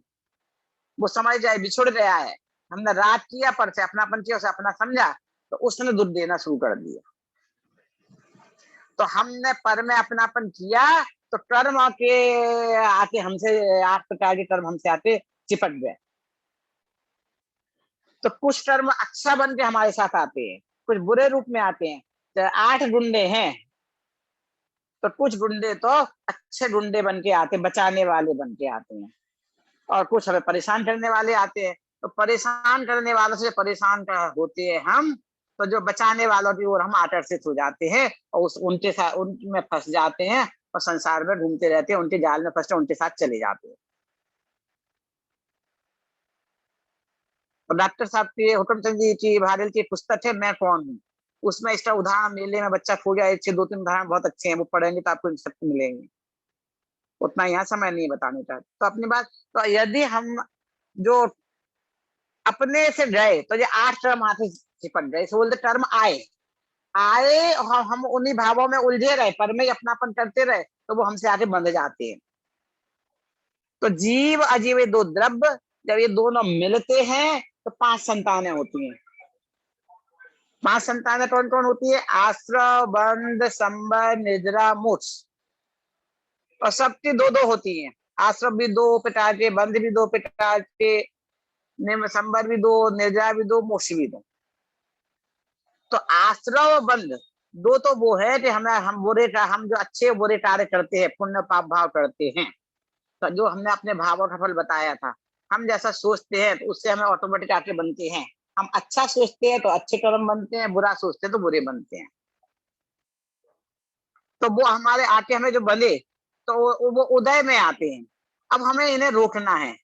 वो समझ जाए बिछुड़ गया है, हमने राग किया, पर से अपनापन किया, उसे अपना समझा, तो उसने दुख देना शुरू कर दिया। तो हमने पर में अपनापन किया तो कर्म आके हमसे, 8 प्रकार के कर्म हमसे आते चिपक गए। तो कुछ कर्म अच्छा बन के हमारे साथ आते हैं, कुछ बुरे रूप में आते हैं। तो 8 गुंडे हैं, तो कुछ गुंडे तो अच्छे गुंडे बन के आते, बचाने वाले बन के आते हैं, और कुछ हमें परेशान करने वाले आते हैं। तो परेशान करने वालों से परेशान होते हैं हम, तो जो बचाने वालों की ओर हम आकर्षित हो जाते हैं और उनके साथ उनमें फंस जाते हैं और संसार में घूमते रहते हैं, उनके जाल में फंसते उनके साथ चले जाते हैं। और डॉक्टर साहब की हुक्मचंद जी की भारत की पुस्तक है मैं कौन हूँ, उसमें इसका उदाहरण मेले में बच्चा खो गया, एक से 2-3 उदाहरण बहुत अच्छे हैं, वो पढ़ेंगे तो आपको सब मिलेंगे। उतना यहाँ समय नहीं बताने का। तो अपनी बात, तो यदि हम जो अपने से गए तो ये 8 टर्म हाथ से चिपक गए, इसे बोलते टर्म आए आए, और हम उन्हीं भावों में उलझे रहे, पर में अपनापन करते रहे, तो वो हमसे आगे बंध जाते हैं। तो जीव अजीव ये 2 द्रव्य जब ये दोनों मिलते हैं तो 5 संतानें होती हैं। 5 संतानें कौन कौन होती है? आश्रव, बंध, संबर, निद्रा, मोक्ष। और सबकी 2-2 होती हैं। आश्रव भी 2 प्रकार के, बंध भी 2 प्रकार के, संबर भी 2, निद्रा भी 2, मोक्ष भी 2। तो आश्रव और बंध 2 तो वो है कि हम जो अच्छे बुरे कार्य करते हैं, पुण्य पाप भाव करते हैं, तो जो हमने अपने भावों का फल बताया था, हम जैसा सोचते हैं तो उससे हमें ऑटोमेटिक आके बनते हैं। हम अच्छा सोचते हैं तो अच्छे कर्म बनते हैं, बुरा सोचते हैं तो बुरे बनते हैं। तो वो हमारे आके हमें जो बने तो वो उदय में आते हैं। अब हमें इन्हें रोकना है।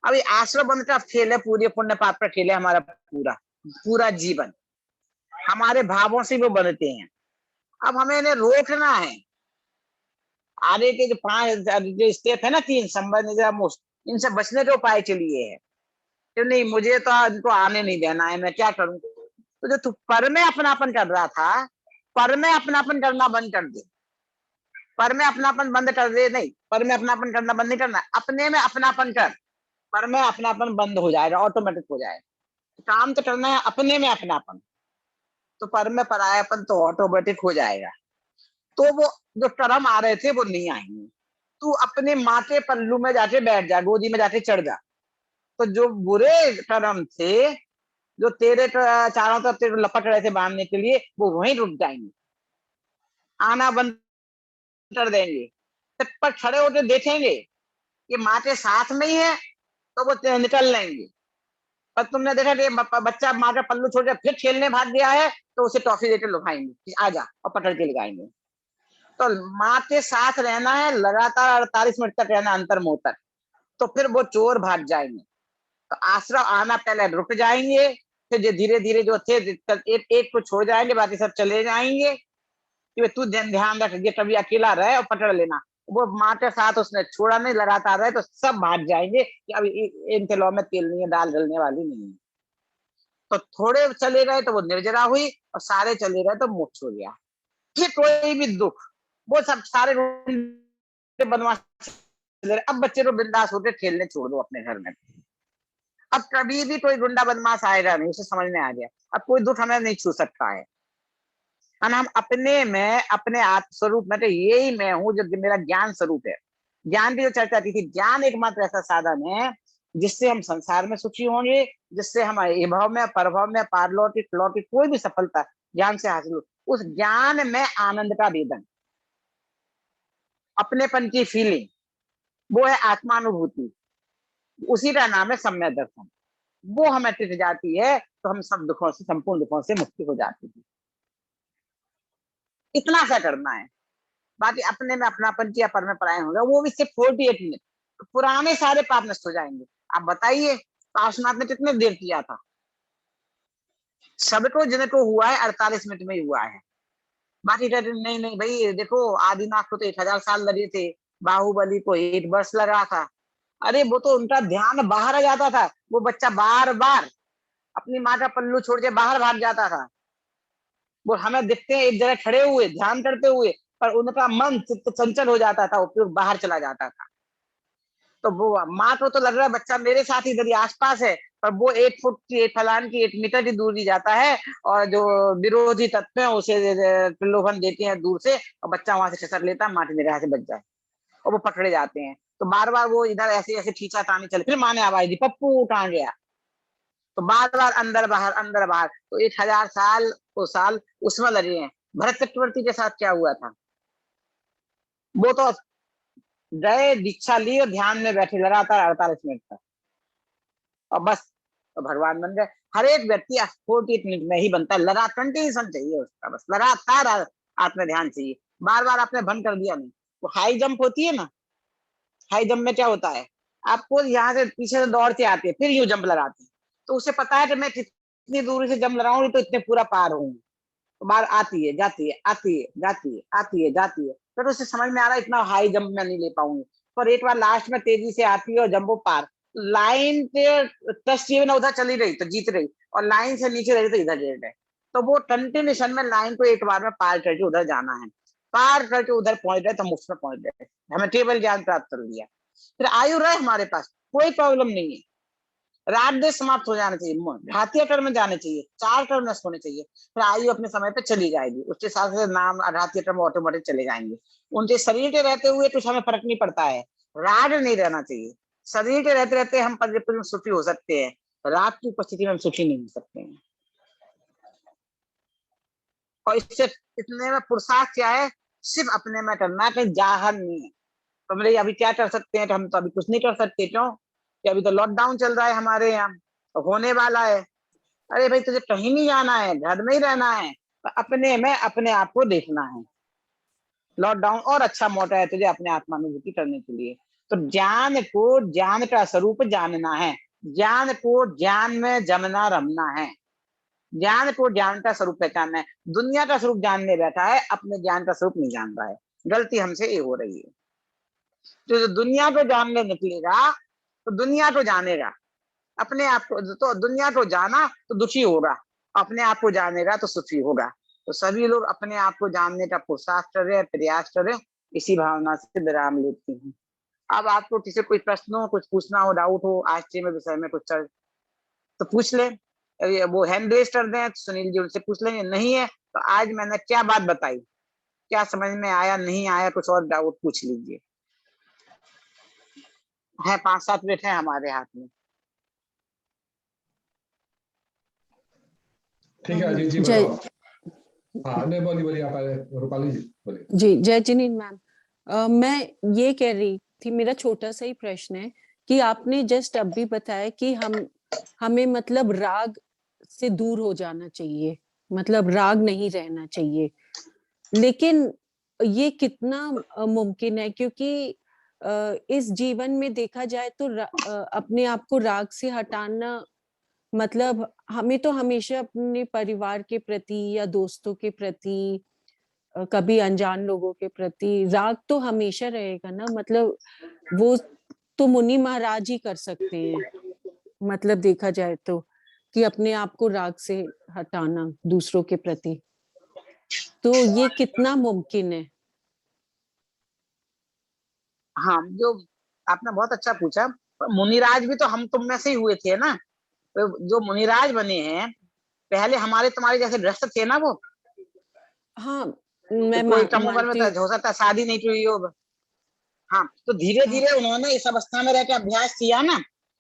अब ये आश्रय बंध का खेल है, पूरे पुण्य पाप का खेल है हमारा, पूरा पूरा जीवन हमारे भावों से वो बनते हैं। अब हमें इन्हें रोकना है। आगे के जो 5 जो स्टेप है ना, 3 संबंध, निद्रा, मोक्ष, इनसे बचने के उपाय के लिए है कि नहीं मुझे तो इनको आने नहीं देना है, मैं क्या करूं? तो जो तू पर में अपनापन कर रहा था, पर में अपनापन करना बंद कर दे। पर में अपनापन बंद कर दे, नहीं, पर में अपनापन करना बंद नहीं करना, अपने में अपनापन कर, पर में अपनापन बंद हो जाएगा, ऑटोमेटिक हो जाएगा। काम तो करना है अपने में अपनापन, तो पर में परायापन तो ऑटोमेटिक हो जाएगा। तो वो जो कर्म आ रहे थे वो नहीं आएंगे। तू अपने माँ के पल्लू में जाके बैठ जा, गोदी में जाके चढ़ जा, तो जो बुरे कर्म थे, जो तेरे चारों तरफ तेरे लपट रहे थे बांधने के लिए, वो वहीं रुक जाएंगे, आना बंद कर देंगे। पर खड़े होकर देखेंगे कि माँ के साथ में ही है तो वो निकल लेंगे। और तुमने देखा कि बच्चा माँ का पल्लू छोड़ के फिर खेलने भाग गया है, तो उसे टॉफी देकर लुभाएंगे कि आजा, और पकड़ के लगाएंगे। तो माँ के साथ रहना है लगातार 48 मिनट तक रहना, अंतर्मुह तक, तो फिर वो चोर भाग जाएंगे। तो आश्रय आना पहले रुक जाएंगे, फिर धीरे धीरे जो थे एक एक को छोड़ जाएंगे, बाकी सब चले जाएंगे कि तू ध्यान रख, ये कभी अकेला रहे और पकड़ लेना। वो माँ के साथ उसने छोड़ा नहीं, लगातार रहे, तो सब भाग जाएंगे कि अब इन तिलों में तेल नहीं है, दाल डलने वाली नहीं है। तो थोड़े चले गए तो वो निर्जरा हुई, और सारे चले गए तो मोक्ष हो गया। फिर कोई भी दुख, वो सब सारे बनवास, अब बच्चे को बिंदास होकर खेलने छोड़ दो अपने घर में। अब कभी भी कोई गुंडा बदमाश आएगा नहीं, उसे समझ में आ गया अब कोई दुख हमें नहीं छू सकता है। हम अपने में, अपने आत्म स्वरूप में, तो यही मैं हूँ जो मेरा ज्ञान स्वरूप है। ज्ञान की जो चर्चा की थी, ज्ञान एकमात्र ऐसा साधन है जिससे हम संसार में सुखी होंगे, जिससे हम भाव में, परभाव में, पारलौकिक लौकिक कोई भी सफलता ज्ञान से हासिल हो। उस ज्ञान में आनंद का वेदन, अपनेपन की फीलिंग, वो है आत्मानुभूति, उसी का नाम है सम्यक दर्शन। वो हमें टिक जाती है तो हम सब दुखों से, संपूर्ण दुखों से मुक्ति हो जाती है। इतना सा करना है, बाकी अपने में अपनापन किया, पर में परायण हो गया, वो भी सिर्फ 48 मिनट, तो पुराने सारे पाप नष्ट हो जाएंगे। आप बताइए पार्श्वनाथ ने कितने देर किया था? सबको जिनको हुआ है 48 मिनट में ही हुआ है। बाकी कहते नहीं नहीं भाई देखो, आदिनाथ को तो 1000 साल लगे थे, बाहुबली को 1 वर्ष लगा था। अरे वो तो उनका ध्यान बाहर आ जाता था, वो बच्चा बार बार अपनी माँ का पल्लू छोड़ के बाहर भाग जाता था। वो हमें दिखते हैं एक जगह खड़े हुए ध्यान करते हुए, पर उनका मन चित्त चंचल हो जाता था, वो फिर बाहर चला जाता था। तो वो माँ को तो लग रहा है बच्चा मेरे साथ ही इधर ही आसपास है, पर वो 1 फुट की, 1 फलान की, 1 मीटर की दूरी जाता है, और जो विरोधी तत्व है उसे प्रलोभन देते हैं दूर से, और बच्चा वहां से खसक लेता है, माँ की निगाह से बच जाए, और वो पकड़े जाते हैं। तो बार बार वो इधर ऐसे ऐसे खींचा तानी चले, फिर माँ ने आवाज दी पप्पू कहाँ गया, तो बार बार अंदर बाहर अंदर बाहर, तो 1000 साल वो साल उसमें लगे हैं। भरत चक्रवर्ती के साथ क्या हुआ था? वो तो गए, दीक्षा ली और ध्यान में बैठे लगातार 48 मिनट तक, और बस तो भगवान बन गए। हर एक व्यक्ति 48 मिनट में ही बनता है, लगातार कंटिन्यूशन चाहिए उसका, बस लगातार आत्म ध्यान चाहिए, बार बार आपने बंद कर दिया नहीं। वो हाई जंप होती है ना, हाई जंप में क्या होता है, आपको यहाँ से पीछे से दौड़ते आते हैं, फिर यूं जंप लगाते हैं, तो उसे पता है कि मैं कितनी दूरी से जंप लगाऊंगी तो इतने पूरा पार होंगी। तो बार आती है जाती है, आती है जाती है, आती है जाती है, फिर उसे समझ में आ रहा है इतना हाई जंप मैं नहीं ले पाऊंगी, पर एक बार लास्ट में तेजी से आती है और जंपो पार, लाइन पे टच किए ना, उधर चली रही तो जीत रही, और लाइन से नीचे रही तो इधर गिर गए। तो वो कंटिन्यूशन में लाइन को एक बार में पार करके उधर जाना है, पार करके उधर पहुंच गए तो हम उसमें पहुंच गए, हमें केवल ज्ञान प्राप्त कर लिया। फिर आयु रहे हमारे पास, कोई प्रॉब्लम नहीं है, रात देश समाप्त हो जाना चाहिए, घातीय कर्म में जाने चाहिए, 4 कर्म नष्ट होने चाहिए, फिर आयु अपने समय पे चली जाएगी, उसके साथ साथ नाम घातीय कर्म ऑटोमेटिक चले जाएंगे। उनके शरीर के रहते हुए कुछ हमें फर्क नहीं पड़ता है, राग नहीं रहना चाहिए। शरीर के रहते रहते हम परिपूर्ण में सुखी हो सकते हैं, राग की उपस्थिति में हम सुखी नहीं हो सकते हैं। और इससे इतने में पुरुषार्थ क्या है, सिर्फ अपने में करना है, कहीं जाहर नहीं है। तो मेरे अभी क्या कर सकते हैं, तो हम तो अभी कुछ नहीं कर सकते, क्यों कि अभी तो लॉकडाउन चल रहा है हमारे यहाँ, तो होने वाला है। अरे भाई तुझे कहीं नहीं जाना है, घर में ही रहना है, तो अपने में अपने आप को देखना है। लॉकडाउन और अच्छा मौका है तुझे अपने आत्मानुभूति करने के लिए। तो ज्ञान को ज्ञान का स्वरूप जानना है, ज्ञान को ज्ञान में जमना रमना है, ज्ञान को ज्ञान का स्वरूप पहचानना है। दुनिया का स्वरूप जानने बैठा है, अपने ज्ञान का स्वरूप नहीं जान रहा है, गलती हमसे ये हो रही है। तो दुनिया को जानने निकलेगा तो दुनिया को जानेगा, अपने आप को तो दुनिया को जाना तो दुखी होगा, अपने आप को जानेगा तो सुखी होगा। तो सभी लोग अपने आप को जानने का पुरुषार्थ करें, प्रयास करें, इसी भावना से विराम लेती हूँ। अब आपको किसी कोई प्रश्न हो, कुछ पूछना हो, डाउट हो आश्चर्य में विषय में कुछ तो पूछ ले, वो हैंड रेज कर दें, सुनील जी उनसे पूछ लेंगे। नहीं है तो आज मैंने क्या बात बताई, क्या समझ में आया नहीं आया, कुछ और डाउट पूछ लीजिए। है 5-7 मिनट है हमारे हाथ में। ठीक है अजीत जी, जय हाँ नहीं बोलिए बोलिए, आप रूपाली जी बोलिए। जी, जय जिनीन मैम। मैं ये कह रही थी, मेरा छोटा सा ही प्रश्न है कि आपने जस्ट अभी बताया कि हमें मतलब राग से दूर हो जाना चाहिए, मतलब राग नहीं रहना चाहिए, लेकिन ये कितना मुमकिन है, क्योंकि इस जीवन में देखा जाए तो अपने आप को राग से हटाना मतलब हमें तो हमेशा अपने परिवार के प्रति या दोस्तों के प्रति, कभी अनजान लोगों के प्रति राग तो हमेशा रहेगा ना, मतलब वो तो मुनि महाराज ही कर सकते हैं, मतलब देखा जाए तो, कि अपने आप को राग से हटाना दूसरों के प्रति, तो ये कितना मुमकिन है? हाँ, जो आपने बहुत अच्छा पूछा, मुनिराज भी तो हम तुम में से ही हुए थे ना, तो जो मुनिराज बने हैं पहले हमारे तुम्हारे जैसे ग्रस्त थे ना वो। हाँ, तो मैं कोई कम उम्र में मानती तो हो सकता है शादी नहीं हुई हो। हाँ, तो धीरे हाँ, धीरे उन्होंने इस अवस्था में रह के अभ्यास किया ना,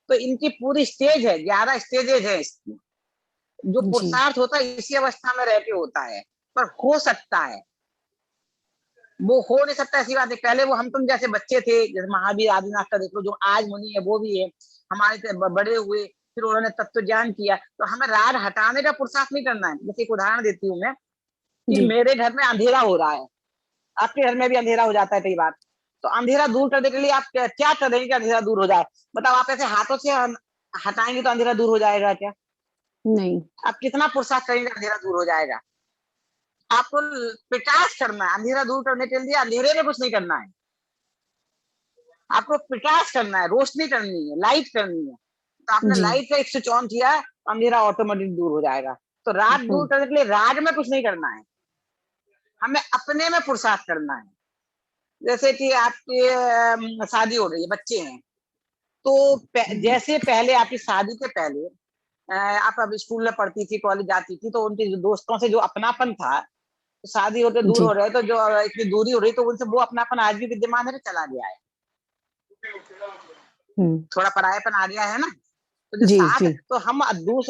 तो इनकी पूरी स्टेज है, 11 स्टेजेज है इसकी। जो जी पुरुषार्थ होता है इसी अवस्था में रह के होता है, पर हो सकता है, वो हो नहीं सकता ऐसी बात है। पहले वो हम तुम जैसे बच्चे थे, जैसे महावीर आदिनाथ का देख लो, जो आज मुनि है वो भी है, हमारे से बड़े हुए, फिर उन्होंने तत्व ज्ञान किया। तो हमें राग हटाने का पुरुषार्थ नहीं करना है। जैसे एक उदाहरण देती हूँ मैं, कि जी मेरे घर में अंधेरा हो रहा है, आपके घर में भी अंधेरा हो जाता है कई बार, तो अंधेरा दूर करने के लिए आप क्या करेंगे कि अंधेरा दूर हो जाए? बताओ, आप ऐसे हाथों से हटाएंगे तो अंधेरा दूर हो जाएगा क्या? नहीं, आप कितना पुरुषार्थ करेंगे अंधेरा दूर हो जाएगा? आपको प्रकाश करना है, अंधेरा दूर करने के लिए अंधेरे में कुछ नहीं करना है, आपको प्रकाश करना है, रोशनी करनी है, लाइट करनी है। तो आपने जी लाइट का एक स्विच ऑन किया, अंधेरा ऑटोमेटिक दूर हो जाएगा। तो रात दूर करने के लिए राग में कुछ नहीं करना है, हमें अपने में पुरुषार्थ करना है। जैसे कि आपकी शादी हो रही है, बच्चे हैं, तो जैसे पहले आपकी शादी के पहले आप अब स्कूल में पढ़ती थी, कॉलेज जाती थी, तो उनके दोस्तों से जो अपनापन था, तो शादी होते दूर जी हो रहे, तो जो इतनी दूरी हो रही, तो उनसे वो अपनापन आज भी विद्यमान है, चला गया है, थोड़ा परायापन आ गया है ना। तो जो जी साथ, जी तो हम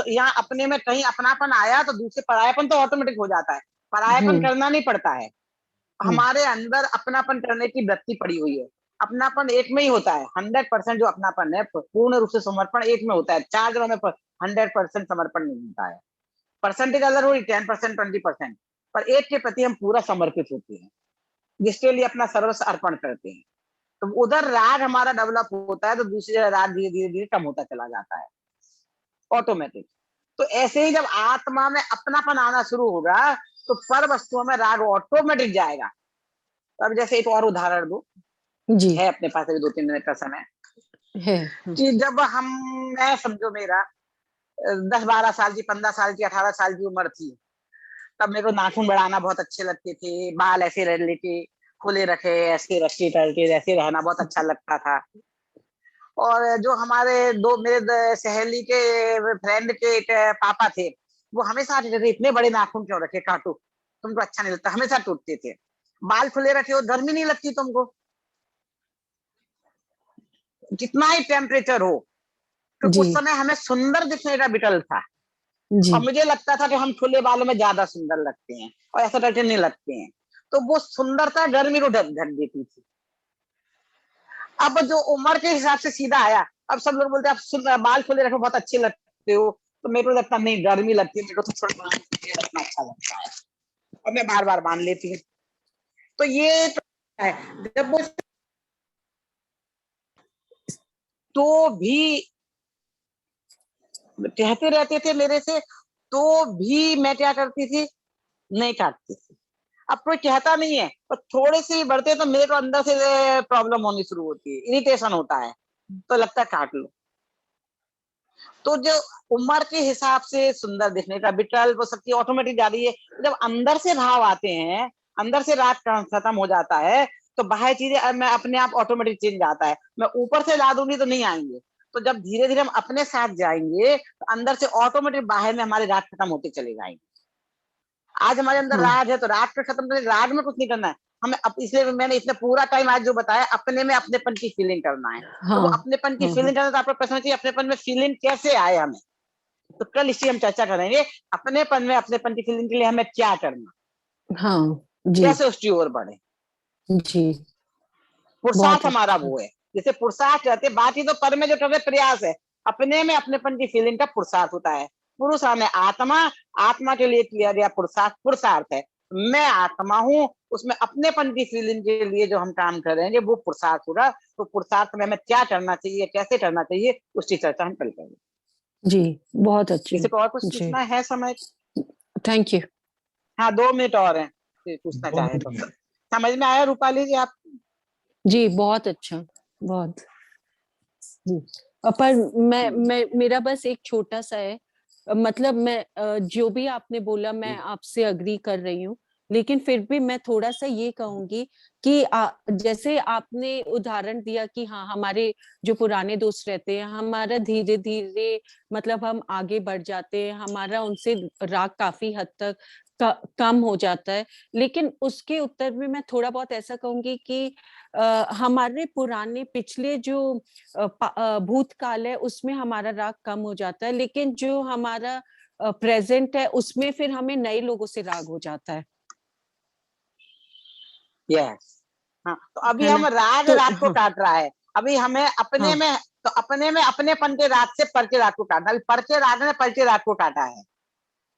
यहाँ अपने में कहीं अपनापन आया तो दूसरे परायापन तो ऑटोमेटिक हो जाता है, परायापन करना नहीं पड़ता है। हमारे अंदर अपनापन करने की वृत्ति पड़ी हुई है। अपनापन एक में ही होता है, 100% जो अपनापन है, पूर्ण रूप से समर्पण एक में होता है। 4 जगहों में 100% समर्पण नहीं होता है। परसेंटेज अलग हुई 10%, 20%, पर एक के प्रति हम पूरा समर्पित होते हैं, जिसके लिए अपना सर्वस्व अर्पण करते हैं। तो उधर राग हमारा डेवलप होता है, तो दूसरी जगह राग धीरे धीरे धीरे कम होता चला जाता है, ऑटोमेटिक। तो ऐसे ही जब आत्मा में अपनापन आना शुरू होगा, तो पर वस्तुओं में राग ऑटोमेटिक जाएगा। तो अब जैसे एक और उदाहरण दो, जी है अपने पास अभी 2-3 मिनट का समय, है। कि जब मैं समझो मेरा 10-12 साल की, 15 साल की, 18 साल की उम्र थी, तब मेरे को नाखून बढ़ाना बहुत अच्छे लगते थे, बाल ऐसे रह लेके खुले रखे, ऐसे रस्सी करके ऐसे रहना बहुत अच्छा लगता था। और जो हमारे मेरे सहेली के फ्रेंड के एक पापा थे, वो हमेशा कहते थे इतने बड़े नाखून क्यों रखे, काटो, तुमको अच्छा नहीं लगता, हमेशा टूटते थे। बाल खुले रखे हो, गर्मी नहीं लगती तुमको, जितना ही टेम्परेचर हो। तो जी उस समय हमें सुंदर दिखने का विकल था, जी और मुझे लगता था कि हम खुले बालों में ज्यादा सुंदर लगते हैं, और ऐसा करके नहीं लगते हैं। तो वो सुंदरता गर्मी को ढक देती थी। अब जो उम्र के हिसाब से सीधा आया, अब सब लोग बोलते हैं आप बाल खुले रखो, बहुत अच्छे लगते हो। तो मेरे को लगता नहीं, गर्मी लगती है, मेरे को तो थोड़ा बाल खुले रखना अच्छा लगता है, और मैं बार बार बांध लेती हूँ। तो ये तो है, जब वो तो भी कहते रहते थे मेरे से, तो भी मैं क्या करती थी, नहीं काटती थी। अब कोई कहता नहीं है, और थोड़े से ही बढ़ते तो मेरे को अंदर से प्रॉब्लम होनी शुरू होती है, इरिटेशन होता है, तो लगता है काट लो। तो जो उम्र के हिसाब से सुंदर दिखने का विकल्प वो सबकी ऑटोमेटिक जा रही है। जब अंदर से भाव आते हैं, अंदर से राग खत्म हो जाता है, तो बाहर चीजें मैं अपने आप ऑटोमेटिक चेंज आता है। मैं ऊपर से ला दूंगी तो नहीं आएंगे। तो जब धीरे धीरे हम अपने साथ जाएंगे, तो अंदर से ऑटोमेटिक बाहर में हमारे राग खत्म होते चले जाएंगे। आज हमारे अंदर हाँ राग है, तो राग को खत्म करने, राग में कुछ नहीं करना है हमें। इसलिए मैंने इतना पूरा टाइम आज जो बताया, अपने में अपनेपन की फीलिंग करना है। तो वो हाँ अपनेपन की हाँ फीलिंग करना, तो आपका प्रश्न चाहिए अपनेपन में फीलिंग कैसे आए हमें। तो कल इसी हम चर्चा करेंगे, अपनेपन में अपनेपन की फीलिंग के लिए हमें क्या करना, हाँ जी कैसे उसकी ओर बढ़े। जी पुरुषार्थ बहुत हमारा अच्छा। वो है, जैसे पुरुषार्थ रहते, बाकी तो पर में जो कर रहे प्रयास है, अपने में अपनेपन की फीलिंग का पुरुषार्थ होता है। पुरुष हमें आत्मा, आत्मा के लिए किया गया पुरुषार्थ पुरुषार्थ है। मैं आत्मा हूँ, उसमें अपनेपन की फीलिंग के लिए जो हम काम करेंगे वो पुरुषार्थ होगा। तो पुरुषार्थ में हमें क्या करना चाहिए, कैसे करना चाहिए, उसकी चर्चा हम कल करेंगे। जी बहुत अच्छे। किसी को और कुछ जी पूछना है समय? Thank you. हाँ, 2 मिनट और हैं, पूछना चाहे तो। समझ में आया रूपाली जी आप? जी बहुत अच्छा, बहुत जी। पर मैं मेरा बस एक छोटा सा है, मतलब मैं जो भी आपने बोला मैं आपसे अग्री कर रही हूँ, लेकिन फिर भी मैं थोड़ा सा ये कहूंगी कि जैसे आपने उदाहरण दिया कि हाँ हमारे जो पुराने दोस्त रहते हैं, हमारा धीरे धीरे मतलब हम आगे बढ़ जाते हैं, हमारा उनसे राग काफी हद तक कम हो जाता है। लेकिन उसके उत्तर में मैं थोड़ा बहुत ऐसा कहूंगी कि हमारे पुराने पिछले जो भूतकाल है उसमें हमारा राग कम हो जाता है, लेकिन जो हमारा प्रेजेंट है उसमें फिर हमें नए लोगों से राग हो जाता यस। हाँ, तो अभी है हम ना? राग तो राग को हाँ काट रहा है। अभी हमें अपने हाँ में, तो अपने में अपनेपन के राग से पर के राग को काटना। अभी पर के राग ने पर के राग को काटा है,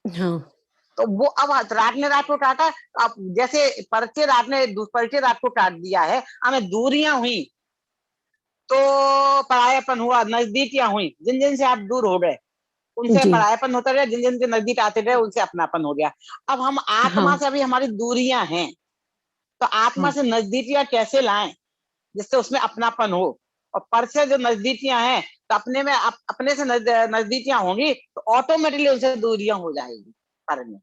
हाँ तो वो अब राग ने राग को काटा। अब जैसे पर के राग ने पर के राग को काट दिया है, हमें दूरियां हुई तो परायापन हुआ, नजदीकियां हुई जिन जिन से आप दूर हो गए उनसे जी परायापन होता गया, जिन जिन के नजदीक आते गए उनसे अपनापन हो गया। अब हम आत्मा हाँ से, अभी हमारी दूरियां हैं, तो आत्मा हाँ से नजदीकियां कैसे लाएं जिससे उसमें अपनापन हो। और पर से जो नजदीकियां हैं, तो अपने में अपने से नजदीकियां होंगी, तो ऑटोमेटिकली उनसे दूरियां हो जाएगी पर में।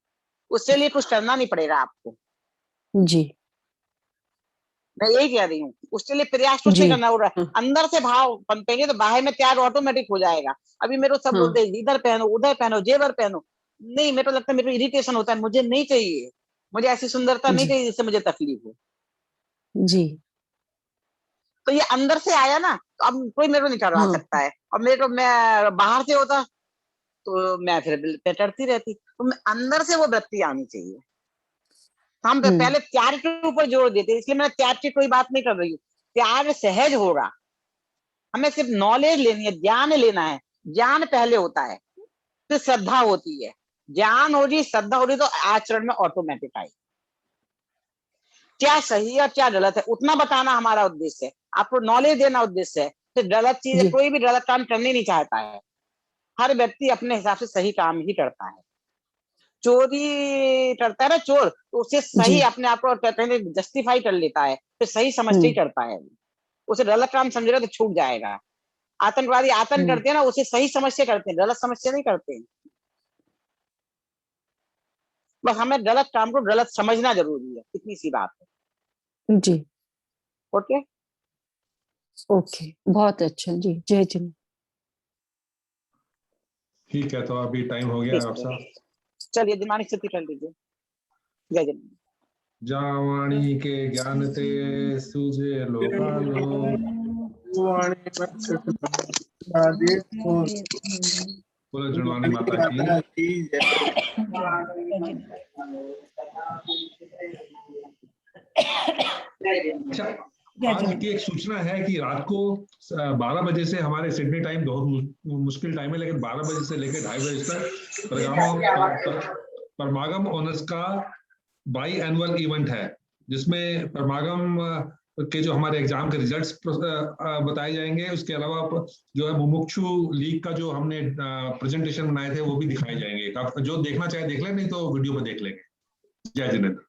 उसके लिए कुछ करना नहीं पड़ेगा आपको, जी मैं यही कह रही हूँ। उसके लिए प्रयास कुछ जी नहीं करना होगा, हाँ अंदर से भाव पनपेंगे तो बाहर में त्याग ऑटोमेटिक हो जाएगा। अभी मेरे को सब हाँ बोलते हैं इधर पहनो, उधर पहनो, जेवर पहनो, नहीं, मेरे को लगता है, मेरे को इरिटेशन होता है, मुझे नहीं चाहिए, मुझे ऐसी सुंदरता नहीं जी चाहिए जिससे मुझे तकलीफ हो। जी तो ये अंदर से आया ना, तो अब कोई मेरे को नहीं करवा हाँ सकता है। और मेरे को, मैं बाहर से होता तो मैं फिर करती रहती। तो मैं अंदर से वो वृत्ति आनी चाहिए। हम पहले त्याग के ऊपर जोर देते, इसलिए मैं त्याग की कोई बात नहीं कर रही हूँ। त्याग सहज होगा, हमें सिर्फ नॉलेज लेनी है, ज्ञान लेना है। ज्ञान पहले होता है, फिर श्रद्धा होती है। ज्ञान हो रही, श्रद्धा हो रही, तो आचरण में ऑटोमेटिक आई। क्या सही है क्या गलत है उतना बताना हमारा उद्देश्य है, आपको नॉलेज देना उद्देश्य है। तो गलत चीज, कोई भी गलत काम करने नहीं चाहता है। हर व्यक्ति अपने हिसाब से सही काम ही करता है। चोरी करता है ना चोर, तो उसे सही अपने आप को पहले जस्टिफाई कर लेता है, फिर सही समझ के ही करता है। उसे गलत काम समझेगा तो छूट जाएगा। आतंकवादी आतंक करते हैं ना, उसे सही समझ से करते हैं, गलत समझ से नहीं करते हैं। बस हमें गलत काम को गलत समझना जरूरी है, इतनी सी बात है जी। ओके ओके, बहुत अच्छा जी। जय जिन। ठीक है, तो अभी टाइम हो गया आप साहब। चलिए दिमाग स्थिति कर लीजिए। जय जिन। जावाणी के ज्ञान ते सूझे लोकालो, बोलो जुड़वानी माता की। अच्छा, आज की एक सूचना है कि रात को 12 बजे से, हमारे सिडनी टाइम बहुत मुश्किल टाइम है, लेकिन 12 बजे से लेकर 2:30 बजे तक परमागम ऑनर्स का बाई एनुअल इवेंट है, जिसमें परमागम के जो हमारे एग्जाम के रिजल्ट्स बताए जाएंगे। उसके अलावा जो है मुमुक्षु लीग का जो हमने प्रेजेंटेशन बनाए थे वो भी दिखाए जाएंगे। जो देखना चाहे देख ले, नहीं तो वीडियो में देख लेंगे। जय जिनेंद्र।